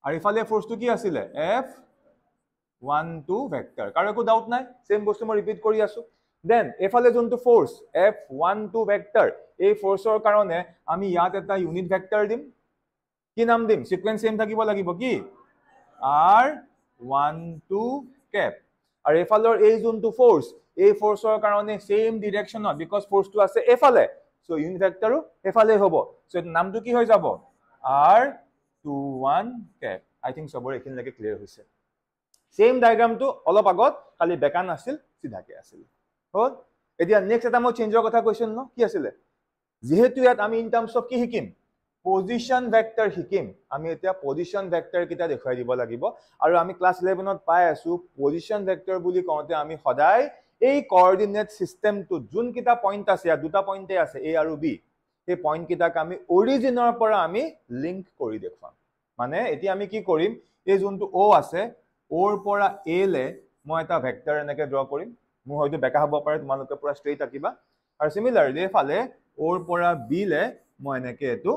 আৰু এফালে ফোৰ্সটো কি আছিল F12 ভেক্টৰ কাৰো একো ডাউট নাই সেম বস্তু মই ৰিপিট কৰি আছো দেন এফালে যোনটো ফোৰ্স F12 ভেক্টৰ এই ফোৰ্সৰ কাৰণে আমি ইয়াত এটা ইউনিট ভেক্টৰ দিম কি নাম দিম সিকোয়েন্স সেম থাকিব লাগিব কি R12 কেপ আৰু এফালৰ এই যোনটো ফোৰ্স এই ফোৰ্সৰ কাৰণে সেম ডাইৰেকশনত বিকজ ফোৰ্সটো আছে এফালে সো ইউনিট ভেক্টৰো এফালে হ'ব সো নামটো কি হৈ যাব R21 কেপ আই থিংক সবৰে এখিনলৈকে ক্লিয়াৰ হৈছে সেম ডায়াগ্ৰামটো অলপ আগত খালি বেকান আছিল সিধাকে আছিল হ'ল এতিয়া নেক্সট এটা মই চেঞ্জৰ কথা কৈছিল ন কি আছিল যেহেতু ইয়াত আমি ইন টাৰ্মস অফ কি হিকিম পজিশন ভেক্টৰ হিকিম আমি এতিয়া পজিশন ভেক্টৰ কিটা দেখাই দিব লাগিব আৰু আমি ক্লাস 11 ত পাই আছো পজিশন ভেক্টৰ বুলি কওঁতে আমি সদায় এই কোঅৰ্ডিনেট সিস্টেমটো যোন কিটা পইণ্ট আছে या দুটা পইণ্টে আছে A আৰু B এই পইণ্ট কিটাক আমি অৰিজিনৰ পৰা আমি লিংক কৰি দেখুৱাম মানে এতিয়া আমি কি কৰিম এই যোনটো O আছে ওৰ পৰা A লে মই এটা ভেক্টৰ এনেকে ড্ৰ কৰিম মই হয়তো বেকা হ'ব পাৰে তোমালোকে পুৰা ষ্ট্ৰেইট আকিবা আৰু সিমিলাৰলি ফালে ওৰ পৰা B লে মই এনেকে এটো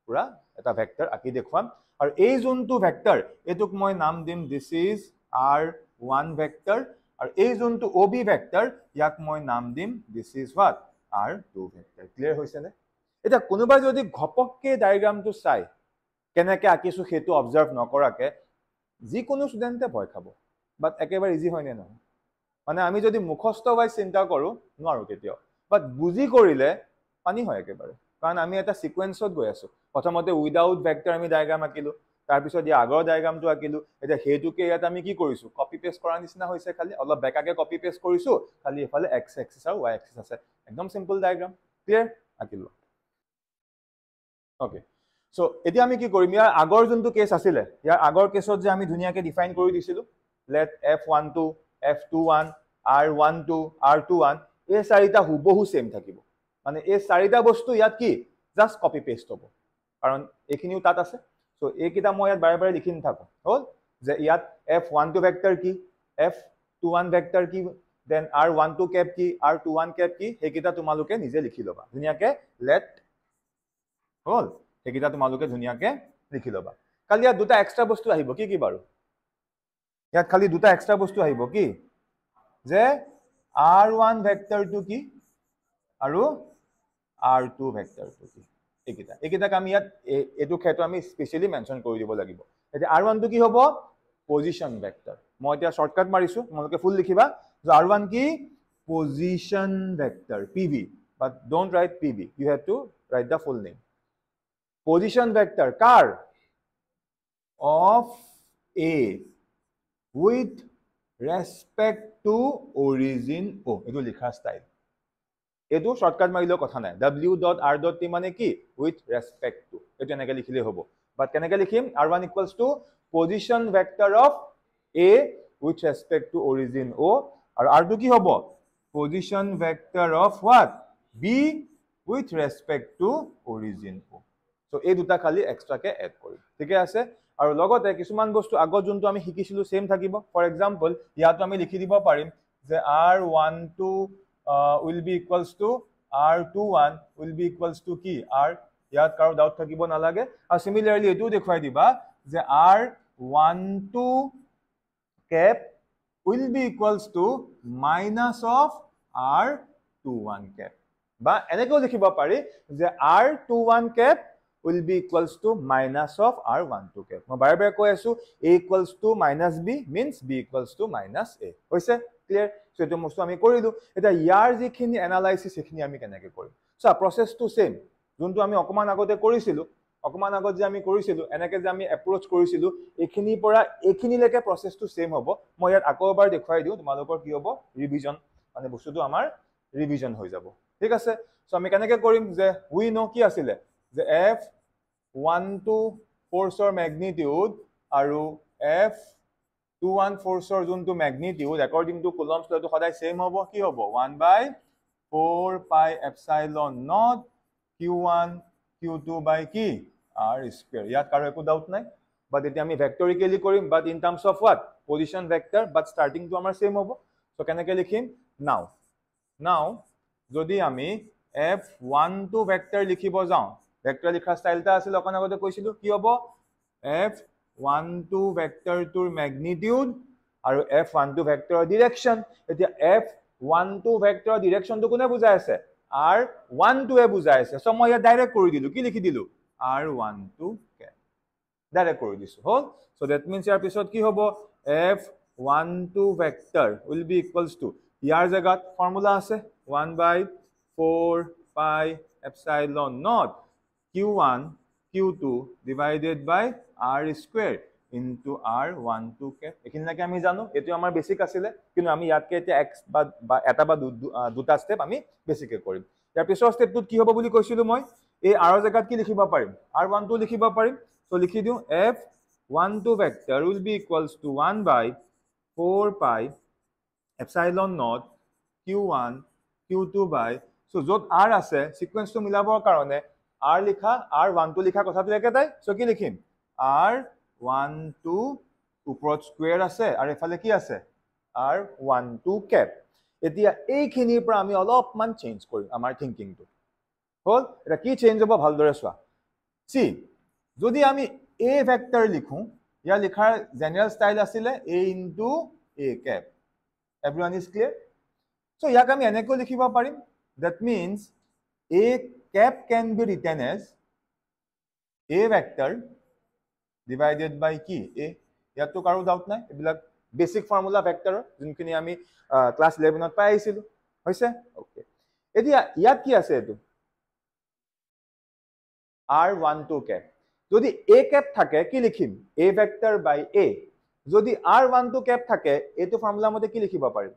পুৰা এটা ভেক্টৰ আকি দেখুৱাম আৰু এই যোনটো ভেক্টৰ এটোক মই নাম দিম দিস ইজ R1 ভেক্টৰ আৰু এই যোনটো OB ভেক্টৰ ইয়াক মই নাম দিম this is what R2 vector clear হৈছে নে এটা কোনোবা যদি ঘপককে ডায়াগ্ৰামটো চাই কেনেকে আকিছো হেতু অবজাৰ্ভ নকৰাকে যিকোনো ষ্টুডেন্টে ভয় খাব বাট একেবাৰে ইজি হয় নে নহয় মানে আমি যদি মুখস্থ ওয়াইজ চিন্তা কৰো নোৱাৰো কেতিয়াও বাট বুজি কৰিলে পানি হয় একেবাৰে কাৰণ আমি এটা সিকোয়েন্সত গৈ আছো প্ৰথমতে উইদাউট ভেক্টৰ আমি ডায়াগ্ৰাম আকিলো তাৰ পিছত ইয়া আগৰ ডায়াগ্ৰামটো আকিলো এটা হেতুকে ইয়াত আমি কি কৰিছো কপি পেস্ট কৰাৰ নিচিনা হৈছে খালি অলপ বেকাকে কপি পেস্ট কৰিছো খালি এফালে x এক্সিস আৰু y এক্সিস আছে একদম simple diagram clear আকিলো okay so এতিয়া আমি কি কৰিম ইয়াৰ আগৰ যোনটো কেস আছিল ইয়াৰ আগৰ কেছত যে আমি ধুনিয়াকে ডিফাইন কৰি দিছিলো let F12 F21 R12 R21 এই চাৰিটা হুবহু সেম থাকিব মানে এই চাৰিটা বস্তু ইয়াত কি জাস্ট কপি পেস্ট হ'ব কাৰণ এখিনিও তাত আছে সো এই কিটা মই ইয়াত বাৰে বাৰে লিখি নাথাকো হল যে ইয়াত F12 ভেক্টৰ কি F21 ভেক্টৰ কি দেন R12 কেপ কি R21 কেপ কি হেকিটা তোমালোকে নিজে লিখি লবা ধুনিয়াকে let হল হেকিটা তোমালোকে ধুনিয়াকে লিখি লবা কালি ইয়াত দুটা এক্সট্ৰা বস্তু আহিব কি কি বাৰু ইয়াত খালি দুটা এক্সট্ৰা বস্তু আহিব কি যে R1 ভেক্টৰটো কি আৰু R2 ভেক্টৰটো কি একিটাক আমি ইয়াত এটো ক্ষেত্ৰ আমি স্পেশালি মেনশন কৰি দিব লাগিব এতিয়া R1 টো কি হ'ব পজিশন ভেক্টৰ মই এতিয়া শৰ্টকাট মাৰিছো তোমালোকে ফুল লিখিবা যে R1 কি position vector PV but don't write PV you have to write the full name position vector car of A with respect to origin O etu likha style etu shortcut mailo kotha nai w.r.t mane ki with respect to etu enake likhile hobo but kenake likhim r1 equals to position vector of A with respect to origin O aru r2 ki hobo position vector of what B with respect to origin O so এই দুটা খালি এক্সট্ৰা কে এড কৰি ঠিক আছে আৰু লগতে কিছুমান বস্তু আগত যোনটো আমি শিকিছিলো সেম থাকিব ফৰ এক্সাম্পল ইয়াতো আমি লিখি দিব পাৰিম যে R12 will be equals to R21 will be equals to কি R ইয়াত কাৰো ডাউট থাকিব নালাগে আৰু সিমিলাৰলি এটো দেখুৱাই দিবা যে R12 cap will be equals to minus of R21 cap বা এনেকৈ লিখিব পাৰি যে R21 cap will be equals to minus of R12 cap মই বাৰে বাৰে কৈ আছো A equals to minus B means B equals to minus A হৈছে ক্লিয়াৰ সো এটো মস্ত আমি কৰিলো এটা ইয়াৰ যিখিনি এনালাইসিস এখিনি আমি কেনেকৈ কৰিম সো প্ৰসেসটো সেম যোনটো আমি অকমান আগতে কৰিছিলো অকমান আগত যে আমি কৰিছিলো এনেকে যে আমি এপ্ৰোচ কৰিছিলো এইখিনিৰ পৰা এইখিনিলৈকে প্ৰচেছটো সেম হ'ব মই ইয়াত আকৌ এবাৰ দেখুৱাই দিওঁ তোমালোকৰ কি হ'ব ৰিভিজন মানে বস্তুটো আমাৰ ৰিভিজন হৈ যাব ঠিক আছে সো আমি কেনেকে কৰিম যে উই নো কি আছিলে যে F12 ফোৰ্সৰ ম্যাগনিটিউড আৰু F21 ফোৰ্সৰ যোনটো ম্যাগনিটিউড একৰ্ডিং টু কুলম্বছ ল টো সদায় সেম হ'ব কি হ'ব 1/4 pi epsilon not q1 q2 by কি r square ইয়াত কাৰো একো ডাউট নাই বাট এতিয়া আমি ভেক্টৰিকেলি কৰিম but in terms of what position vector but starting to আমাৰ সেম হ'ব সো কেনেকে লিখিম নাও যদি আমি f12 ভেক্টৰ লিখিব যাও ভেক্টৰ লিখা ষ্টাইলটা আছিল অকন আগতে কৈছিলো কি হ'ব f12 ভেক্টৰটোৰ ম্যাগনিটিউড আৰু f12 ভেক্টৰৰ ডিৰেকচন এতিয়া f12 ভেক্টৰৰ ডিৰেকচনটো কোনে বুজাই আছে r12 এ বুজাই আছে সো মই ডাইৰেক্ট কৰি দিলো কি লিখি দিলো r12 কে ডাইৰেক্ট কৰি দিছো হল সো দ্যাট মিন্স ইয়াৰ পিছত কি হ'ব f12 vector will be equals to ইয়াৰ জায়গাত ফৰ্মুলা আছে 1/4 pi epsilon not q1 q2 divided by r square into r12 কে এখিনলৈকে আমি জানো এটো আমাৰ বেসিক আছিলে কিন্তু আমি ইয়াতকে এতিয়া x বা এটা বা দুটা স্টেপ আমি বেসিকে কৰিম ইয়াৰ পিছৰ স্টেপটোত কি হ'ব বুলি কৈছিলো মই এই r ৰ জায়গাত কি লিখিব পাৰিম r12 লিখিব পাৰিম সো লিখি দিও f12 vector will be equals to 1/4 pi epsilon naught q1 q2 by so যত r আছে সিকোয়েন্সটো মিলাবৰ কাৰণে r লিখা r12 লিখা কথাটো একেটাই সো কি লিখিম r12 ওপৰত স্কয়াৰ আছে আৰু এফালে কি আছে r12 কেপ এতিয়া এইখিনিৰ পৰা আমি অলপমান চেঞ্জ কৰিম আমাৰ থিংকিংটো হল এটা কি চেঞ্জ হ'ব ভালদৰে চোৱা সি যদি আমি a ভেক্টৰ লিখো ইয়াৰ লিখাৰ জেনাৰেল ষ্টাইল আছিলে a into a cap everyone is clear so ইয়াক আমি এনেকৈ লিখিব পাৰিম that means a cap can be written as a vector divided by কি a ইয়াতো কাৰো ডাউট নাই এবিলাক বেসিক ফৰ্মুলা ভেক্টৰৰ যোনখিনি আমি ক্লাস 11 ত পাই আইছিলো হৈছে ওকে এতিয়া ইয়াত কি আছে এটো r12 cap যদি a cap থাকে কি লিখিম a vector by a যদি r12 cap থাকে এটো ফৰ্মুলা মতে কি লিখিব পাৰিম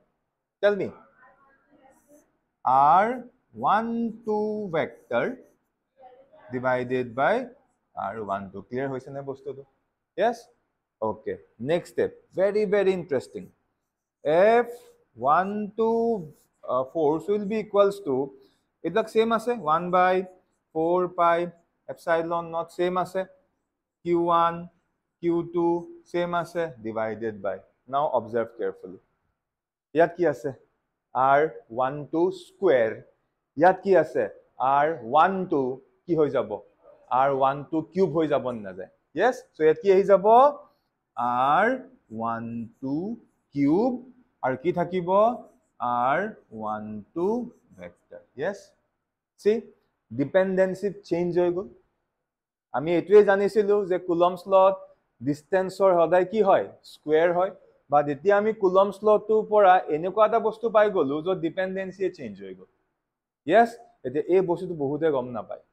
tell me r12 vector divided by r12 clear hoise na bostuto yes okay next step very interesting f12 force will be equals to it like same ase 1/4 pi epsilon naught same ase q1 q2 same ase divided by now observe carefully yat ki ase r12 square yat ki ase r12 কি হৈ যাব r12 কিউব হৈ যাব না যায় yes so yat ki ahi jabo r12 cube আৰু কি থাকিব r12 vector yes see dependency change হৈ গল আমি এটোৱে জানিছিলো যে কুলম্বছ লত ডিসটেন্সৰ সদায় কি হয় স্কয়াৰ হয় বা যেতিয়া আমি কুলম্বছ লটো পৰা এনেকুৱা এটা বস্তু পাই গলো যত ডিপেন্ডেন্সি চেঞ্জ হৈ গল yes এতিয়া এই বস্তুটো বহুতে গম নাপায়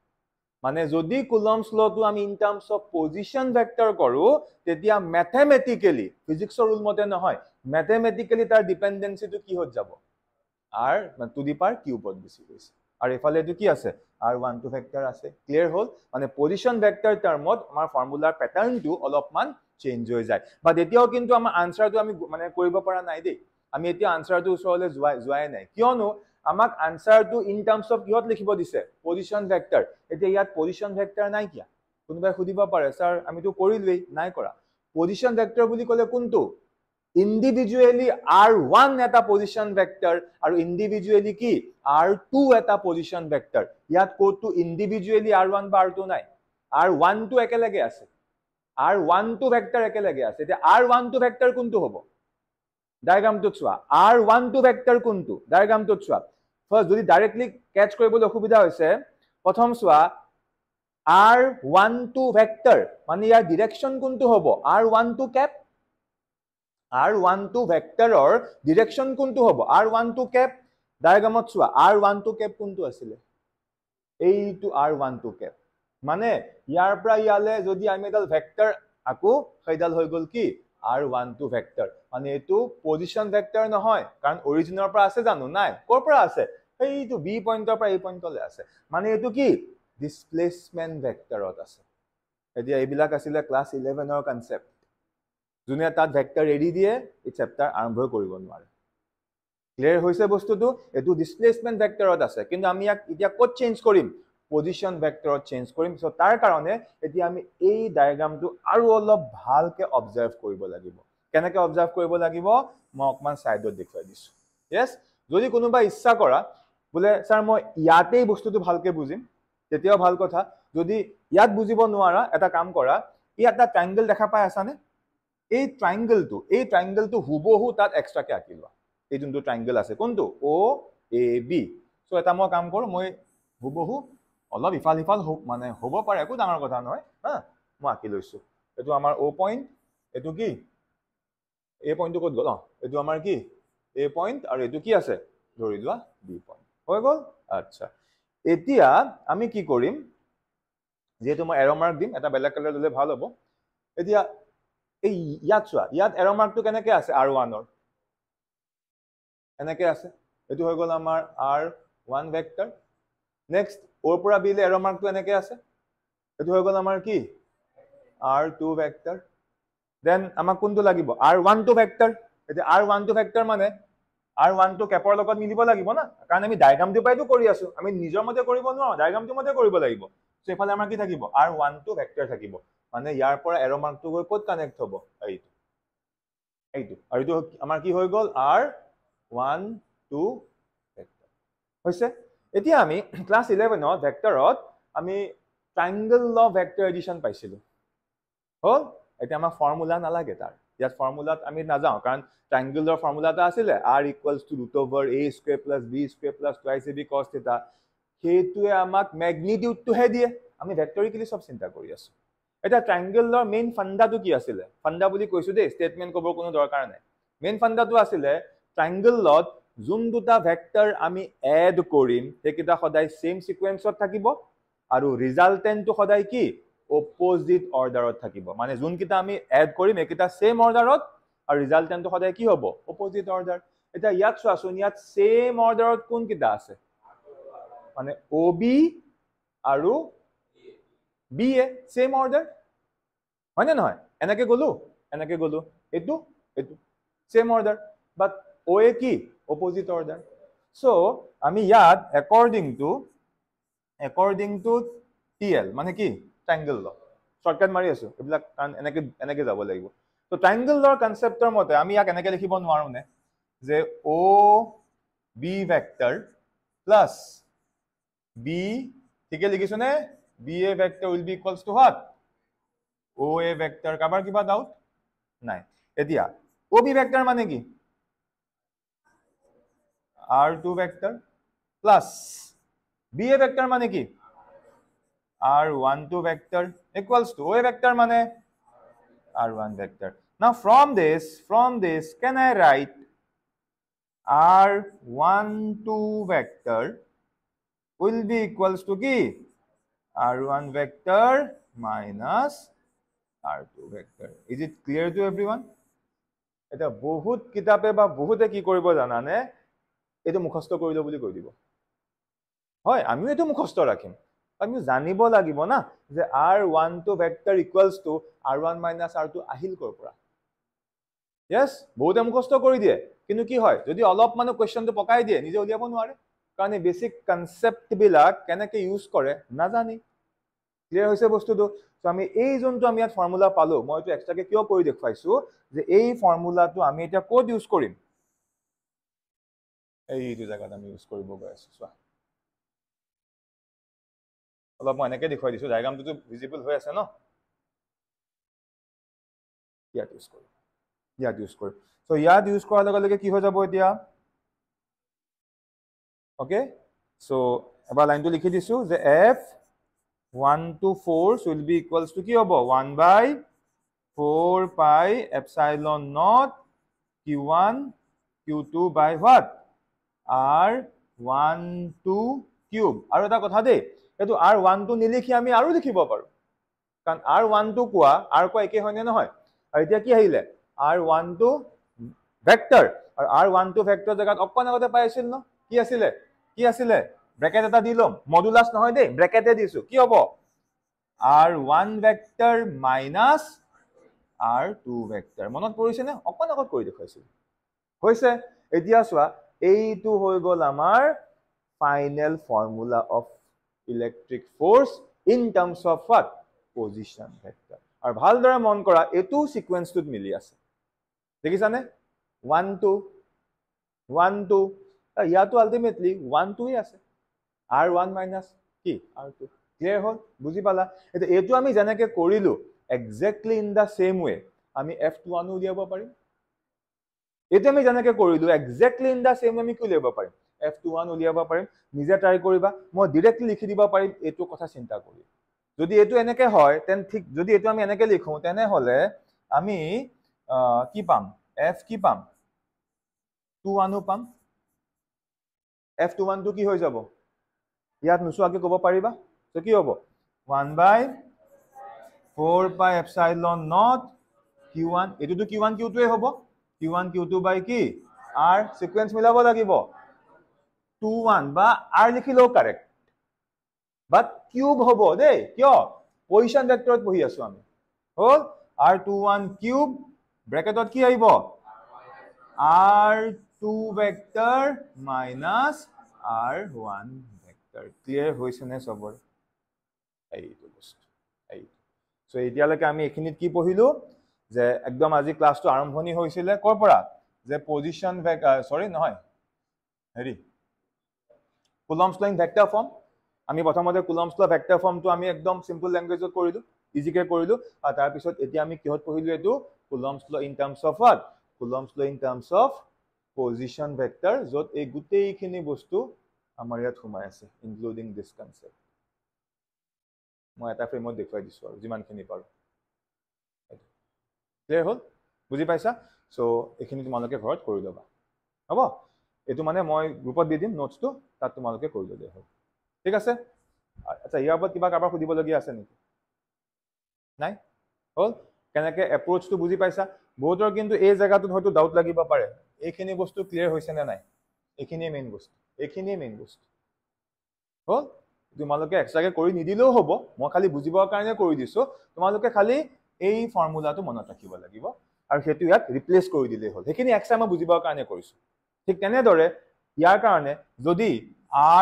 মানে যদি কুলম্বছ লটো আমি in terms of position vector কৰো তেতিয়া ম্যাথমেটিক্যালি ফিজিক্সৰ ৰুল মতে নহয় ম্যাথমেটিক্যালি তাৰ ডিপেন্ডেন্সিটো কি হৈ যাব r টু দি পাৱাৰ কিউবত বেছি গৈছে আৰু এফালে এটো কি আছে r12 ভেক্টৰ আছে ক্লিয়াৰ হল মানে পজিশন ভেক্টৰ টাৰ্মত আমাৰ ফৰ্মুলাৰ প্যাটাৰ্নটো অলপমান চেঞ্জ হৈ যায় বাট এতিয়াও কিন্তু আমাৰ আনসাৰটো আমি মানে কৰিব পৰা নাই দেই আমি এতিয়া আনসাৰটো ওচৰলে যোৱাই নাই কিয়নো আমাক আনসাৰটো ইন টাৰ্মস অফ কিহত লিখিব দিছে পজিশন ভেক্টৰ এতিয়া ইয়াত পজিশন ভেক্টৰ নাই কিয়া কোনবাই খুদিব পাৰে স্যাৰ আমিতো কৰিলৱেই নাই কৰা পজিশন ভেক্টৰ বুলি কলে কোনটো ইন্ডিভিজুয়ালি r1 এটা পজিশন ভেক্টৰ আৰু ইন্ডিভিজুয়ালি কি r2 এটা পজিশন ভেক্টৰ ইয়াত কোটো ইন্ডিভিজুয়ালি r1 বা r2 নাই r1 টো একেলগে আছে r12 ভেক্টৰ একেলগে আছে এতিয়া r12 ভেক্টৰ কোনটো হ'ব ডায়াগ্ৰামটো চোৱা r12 ভেক্টৰ কোনটো ডায়াগ্ৰামটো চোৱা ফাৰ্স্ট যদি ডাইৰেক্টলি ক্যাচ কৰিবলৈ অসুবিধা হৈছে প্ৰথম চোৱা r12 ভেক্টৰ মানে ইয়াৰ ডাইৰেকশন কোনটো হ'ব r12 ক্যাপ r12 ভেক্টৰৰ ডাইৰেকশন কোনটো হ'ব r12 ক্যাপ ডায়াগ্ৰামত চোৱা r12 ক্যাপ কোনটো আছিল এইটো r12 ক্যাপ মানে ইয়াৰ পৰা ইয়ালে যদি আমি এডাল ভেক্টৰ আকো সেইডাল হৈ গল কি r12 ভেক্টৰ মানে এটো পজিশন ভেক্টৰ নহয় কাৰণ অৰিজিনৰ পৰা আছে জানো নাই কৰ পৰা আছে এইটো বি পইণ্টৰ পৰা এই পইণ্টলৈ আছে মানে এটো কি ডিসপ্লেসমেন্ট ভেক্টৰত আছে এতিয়া এইবিলাক আছিল ক্লাস 11 ৰ কনসেপ্ট যোনে তাত ভেক্টৰ এৰি দিয়ে এই চেপ্টাৰ আৰম্ভ কৰিব নোৱাৰে ক্লিয়াৰ হৈছে বস্তুটো এটো ডিসপ্লেসমেন্ট ভেক্টৰত আছে কিন্তু আমি ইয়াক এতিয়া কোড চেঞ্জ কৰিম পজিশন ভেক্টৰত চেঞ্জ কৰিম সো তাৰ কাৰণে এতিয়া আমি এই ডায়াগ্ৰামটো আৰু অলপ ভালকে অবজাৰ্ভ কৰিব লাগিব কেনেকৈ অবজাৰ্ভ কৰিব লাগিব মই অকমান সাইডত দেখুৱাই দিছো यस যদি কোনোবা ইচ্ছা কৰা বলে স্যাৰ মই ইয়াতেই বস্তুটো ভালকে বুজিম তেতিয়াও ভাল কথা যদি ইয়াত বুজিব নোৱাৰা এটা কাম কৰা ইয়াত এটা ট্ৰায়াঙ্গল দেখা পাই আছানে এই ট্ৰায়াঙ্গলটো হুবহু তাত এক্সট্ৰাকে আঁকি লোৱা এই যোনটো ট্ৰায়াঙ্গল আছে কোনটো ও এ বি সো এটা মই কাম কৰো মই হুবহু অলপ ইফাল মানে হ'ব পাৰে একো ডাঙৰ কথা নহয় হা মই আঁকি লৈছো এটো আমাৰ ও পইণ্ট এটো কি এ পইণ্টটো ক'ত গল এটো আমাৰ কি এ পইণ্ট আৰু এটো কি আছে ধৰি লোৱা বি পইণ্ট হৈ গল আচ্ছা এতিয়া আমি কি কৰিম যেহেতু মই এৰো মাৰ্ক দিম এটা বেলেগ কালাৰ দিলে ভাল হ'ব এতিয়া এই ইয়াত চোৱা ইয়াত এৰো মাৰ্কটো কেনেকৈ আছে r1 ৰ এনেকৈ আছে এটো হৈ গল আমাৰ r1 ভেক্টৰ নেক্সট ওৰ পৰা বিলে এৰো মাৰ্কটো এনেকৈ আছে এটো হৈ গল আমাৰ কি r2 ভেক্টৰ দেন আমাক কোনটো লাগিব r12 ভেক্টৰ এতিয়া r12 ভেক্টৰ মানে r12 কেপৰ লগত মিলিব লাগিব না কাৰণ আমি ডায়াগ্ৰামটো পাইতো কৰি আছো আমি নিজৰ মতে কৰিব নোৱাৰো ডায়াগ্ৰামটো মতে কৰিব লাগিব সো এফালে আমাৰ কি থাকিব r12 ভেক্টৰ থাকিব মানে ইয়াৰ পৰা এৰো মাৰ্কটো গৈ ক'ত কানেক্ট হ'ব এইটো আৰু এইটো আমাৰ কি হৈ গল r12 ভেক্টৰ হৈছে এতিয়া আমি ক্লাস 11 ত ভেক্টৰত আমি ট্ৰায়াঙ্গল ল ভেক্টৰ এডিশন পাইছিলো হল এতিয়া আমাৰ ফৰ্মুলা নালাগে তাৰ ইয়াত ফৰ্মুলাত আমি নাযাওঁ কাৰণ ট্ৰায়াঙ্গলৰ ফৰ্মুলাটা আছিল r √a² + b² + 2ab cos θ হেতুৱে আমাক ম্যাগনিটিউডটো হে দিয়ে আমি ভেক্টৰিক্যালি সব চিন্তা কৰি আছো এটা ট্ৰায়াঙ্গলৰ মেইন ফান্ডাটো কি আছিল ফান্ডা বুলি কৈছো দে স্টেটমেন্ট কবৰ কোনো দৰকাৰ নাই মেইন ফান্ডাটো আছিল ট্ৰায়াঙ্গলত যোন দুটা ভেক্টৰ আমি এড কৰিম হেকিটা সদায় সেম সিকোয়েন্সত থাকিব আৰু ৰিজাল্টেন্টটো সদায় কি অপোজিট অৰ্ডাৰত থাকিব মানে যোন কিটা আমি এড কৰিম একিটা সেম অৰ্ডাৰত আৰু ৰিজাল্টেন্টটো সদায় কি হ'ব অপোজিট অৰ্ডাৰ এটা ইয়াত চোৱাচোন ইয়াত সেম অৰ্ডাৰত কোন কিটা আছে মানে OB আৰু BA সেম অৰ্ডাৰ হয় না নহয় এনেকে গলো এটো সেম অৰ্ডাৰ বাট OA কি অপোজিট অৰ্ডাৰ সো আমি ইয়াত according to TL মানে কি ট্ৰায়াঙ্গল ল শৰ্টকাট মাৰি আছো এইবিলাক কান এনেকে যাব লাগিব তো ট্ৰায়াঙ্গল লৰ কনসেপ্টৰ মতে আমি ইয়াক এনেকে লিখিব নোৱাৰো নে যে OB ভেক্টৰ প্লাস B ঠিকে লিখিছো নে BA vector will be equals to what OA vector কাবাৰ কিবা ডাউট নাই এতিয়া OB ভেক্টৰ মানে কি r2 vector plus BA vector মানে কি r12 vector equals to OA vector mane r1 vector. Now from this can I write r12 vector will be equals to ki r1 vector minus r2 vector. Is it clear to everyone? এটা বহুত কিতাপে বা বহুতে কি কৰিব জানানে এটো মুখস্থ কৰিলো বুলি কৈ দিব হয় আমিও এটো মুখস্থ ৰাখিম আমি জানিব লাগিব না যে r12 vector ইকুৱেলস two r1 - r2 আহিল কৰ পৰা यस বহুতে মুখস্থ কৰি দিয়ে কিন্তু কি হয় যদি অলপ মানে কোৱেশ্চনটো পকাই দিয়ে নিজে উলিয়াব নোৱাৰে কাৰণ এই বেসিক কনসেপ্ট বিলাক কেনেকৈ ইউজ কৰে নাজানি ক্লিয়াৰ হৈছে বস্তুটো সো আমি এই যোনটো আমি ইয়াত ফৰ্মুলা পালো মই এটো এক্সট্ৰাকে কিয় কৰি দেখুৱাইছো যে এই ফৰ্মুলাটো আমি এটা কোড ইউজ কৰিম এইটো জায়গাত আমি ইউজ কৰিব গৈ আছো চোৱা অলপ মই এনেকৈ দেখুৱাই দিছো ডায়াগ্ৰামটো ভিজিবল হৈ আছে ন ইয়াত ইউজ কৰিম সো ইয়াত ইউজ কৰাৰ লগে লগে কি হৈ যাব এতিয়া ওকে সো এবাৰ লাইনটো লিখি দিছো যে f1 to 4 will be equals to কি হ'ব 1/4 pi epsilon naught q1 q2 by what r12 cube আৰু এটা কথা দেই এইটো r1 টো নিলিখি আমি আৰু লিখিব পাৰো কাৰণ r1 টো কোৱা একে হয় নে নহয় আৰু এতিয়া কি আহিলে r1 টো ভেক্টৰ আৰু r1 টো ভেক্টৰ জায়গাত অকণ আগতে পাইছিল ন কি আছিলে ব্ৰেকেট এটা দি লম মডুলাস নহয় দেই ব্ৰেকেটে দিছো কি হ'ব r1 vector minus r2 vector মনত পৰিছে নে অকণ আগত কৰি দেখুৱাইছিল হৈছে এতিয়া চোৱা এইটো হৈ গল আমাৰ final formula of electric force in terms of what position vector আৰু ভালদৰে মন কৰা এটো সিকোয়েন্সটোত মিলি আছে দেখিছানে 1 2 1 2 ইয়াতো আলটিমেটলি 1 2 ই আছে r1 মাইনাস কি r2 ক্লিয়াৰ হল বুজি পালা এটা এটো আমি জানাকে কৰিলো exactly in the same way আমি f21 উলিয়াব পাৰিম এটো আমি জানাকে কৰিলো এক্স্যাক্টলি ইন দা সেম আমি কি উলিয়াব পাৰিম f21 উলিয়াব পাৰিম নিজে ট্ৰাই কৰিবা মই ডাইৰেক্টলি লিখি দিব পাৰিম এটো কথা চিন্তা কৰি যদি এটো এনেকে হয় তেন ঠিক যদি এটো আমি এনেকে লিখো তেনে হলে আমি কি পাম f কি পাম 21 পাম f21 টো কি হৈ যাব ইয়াত নুসুৱাকে ক'ব পাৰিবা তো কি হ'ব 1/4 pi epsilon naught q1 এটো তো q1 q2 এ হ'ব q1 q2 by কি r সিকোয়েন্স মিলাব লাগিব 21 বা r লিখিলো কারেক্ট বাট কিউব হ'ব দেই কিয় পজিশন ভেক্টৰত বহি আছো আমি হল r21 কিউব ব্ৰ্যাকেটত কি আহিব r2 vector minus r1 vector clear হৈছে নে সবৰ এইটো বস্তু এই সো এতিয়ালৈকে আমি এখিনিত কি পঢ়িলো যে একদম আজি ক্লাসটো আৰম্ভণি হৈছিল কৰ পৰা যে পজিশন সৰি নহয় হেৰি কুলম্বস ল ভেক্টৰ ফৰ্ম আমি প্ৰথমতে কুলম্বস ল ভেক্টৰ ফৰ্মটো আমি একদম সিম্পল ল্যাঙ্গুৱেজত কৰিলো ইজিকে কৰিলো আৰু তাৰ পিছত এতিয়া আমি কিহত পঢ়িলো এটো Coulomb's law in terms of what Coulomb's law in terms of position vector যত এই গুটেইখিনি বস্তু আমাৰ ইয়াত সোমাই আছে ইনক্লুডিং দিস কনসেপ্ট মই এটা ফ্ৰেমত দেখুৱাই দিছো আৰু যিমানখিনি পাৰো ক্লিয়াৰ হল বুজি পাইছা সো এখিনি তোমালোকে ঘৰত কৰি লবা হ'ব এটো মানে মই গ্ৰুপত দি দিম নোটছটো তাত তোমালোকে কৰি ললে হ'ল ঠিক আছে আচ্ছা ইয়াৰ ওপৰত কিবা কাবাৰ সুধিব লগিয়া আছে নেকি নাই হল কেনেকে এপ্ৰোচটো বুজি পাইছা বহুতৰ কিন্তু এই জায়গাটোত হয়তো ডাউট লাগিব পাৰে এইখিনি বস্তু ক্লিয়াৰ হৈছে নে নাই এইখিনিয়ে মেইন বস্তু হল তোমালোকে এক্সট্ৰাকে কৰি নিদিলেও হ'ব মই খালি বুজিবৰ কাৰণে কৰি দিছো তোমালোকে খালি এই ফৰ্মুলাটো মনত ৰাখিব লাগিব আৰু হেতু ইয়াত ৰিপ্লেস কৰি দিলে হ'ল হেখিনি এক্সট্ৰা মই বুজিবৰ কাৰণে কৰিছো ঠিক তেনেদৰে ইয়াৰ কাৰণে যদি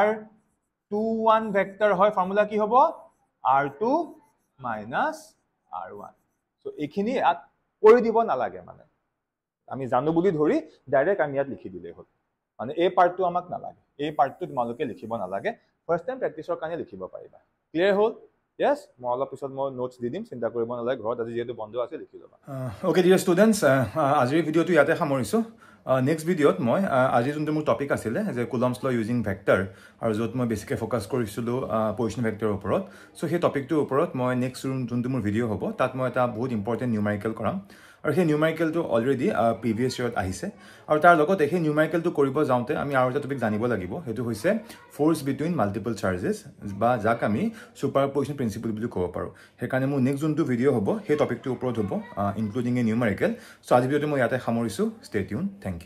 r21 ভেক্টৰ হয় ফৰ্মুলা কি হ'ব r2 মাইনাস r1 সো এইখিনি ইয়াত কৰি দিব নালাগে মানে আমি জানো বুলি ধৰি ডাইৰেক্ট আমি ইয়াত লিখি দিলে হ'ল মানে এই পাৰ্টটো আমাক নালাগে এই পাৰ্টটো তোমালোকে লিখিব নালাগে ফাৰ্স্ট টাইম প্ৰেক্টিছৰ কাৰণে লিখিব পাৰিবা ক্লিয়াৰ হ'ল yes মই অলপ পিছত মই নোটছ দি দিম চিন্তা কৰিব নালাগে ঘৰত আজি যেহেতু বন্ধ আছে লিখি লবা ওকে ডিয়াৰ ষ্টুডেন্টস আজিৰ ভিডিওটো ইয়াতে সামৰিছো নেক্সট ভিডিওত মই আজি যোনটো মোৰ টপিক আছিল যে কুলম্বস ল ইউজিং ভেক্টৰ আৰু যত মই বেছিকে ফোকাস কৰিছিলো পজিশন ভেক্টৰৰ ওপৰত সো সেই টপিকটোৰ ওপৰত মই নেক্সট যোনটো মোৰ ভিডিও হ'ব তাত মই এটা বহুত ইম্পৰ্টেন্ট নিউমেৰিকেল কৰাম আৰু সেই নিউমেৰিকেলটো অলৰেডি প্ৰিভিয়াছ ইয়াৰত আহিছে আৰু তাৰ লগতে সেই নিউমেৰিকেলটো কৰিব যাওঁতে আমি আৰু এটা টপিক জানিব লাগিব হেতু হৈছে ফোৰ্স বিটুইন মাল্টিপল চাৰ্জেছ বা যাক আমি সুপাৰপজিশন প্ৰিন্সিপল বুলি ক'ব পাৰো হেকাৰণে মোৰ নেক্সট যোনটো ভিডিও হ'ব সেই টপিকটোৰ ওপৰত হ'ব ইনক্লুডিং এ নিউমেৰিকেল সো আজি ভিডিওটো মই ইয়াতে সামৰিছো ষ্টে টিউন থ্যাংক ইউ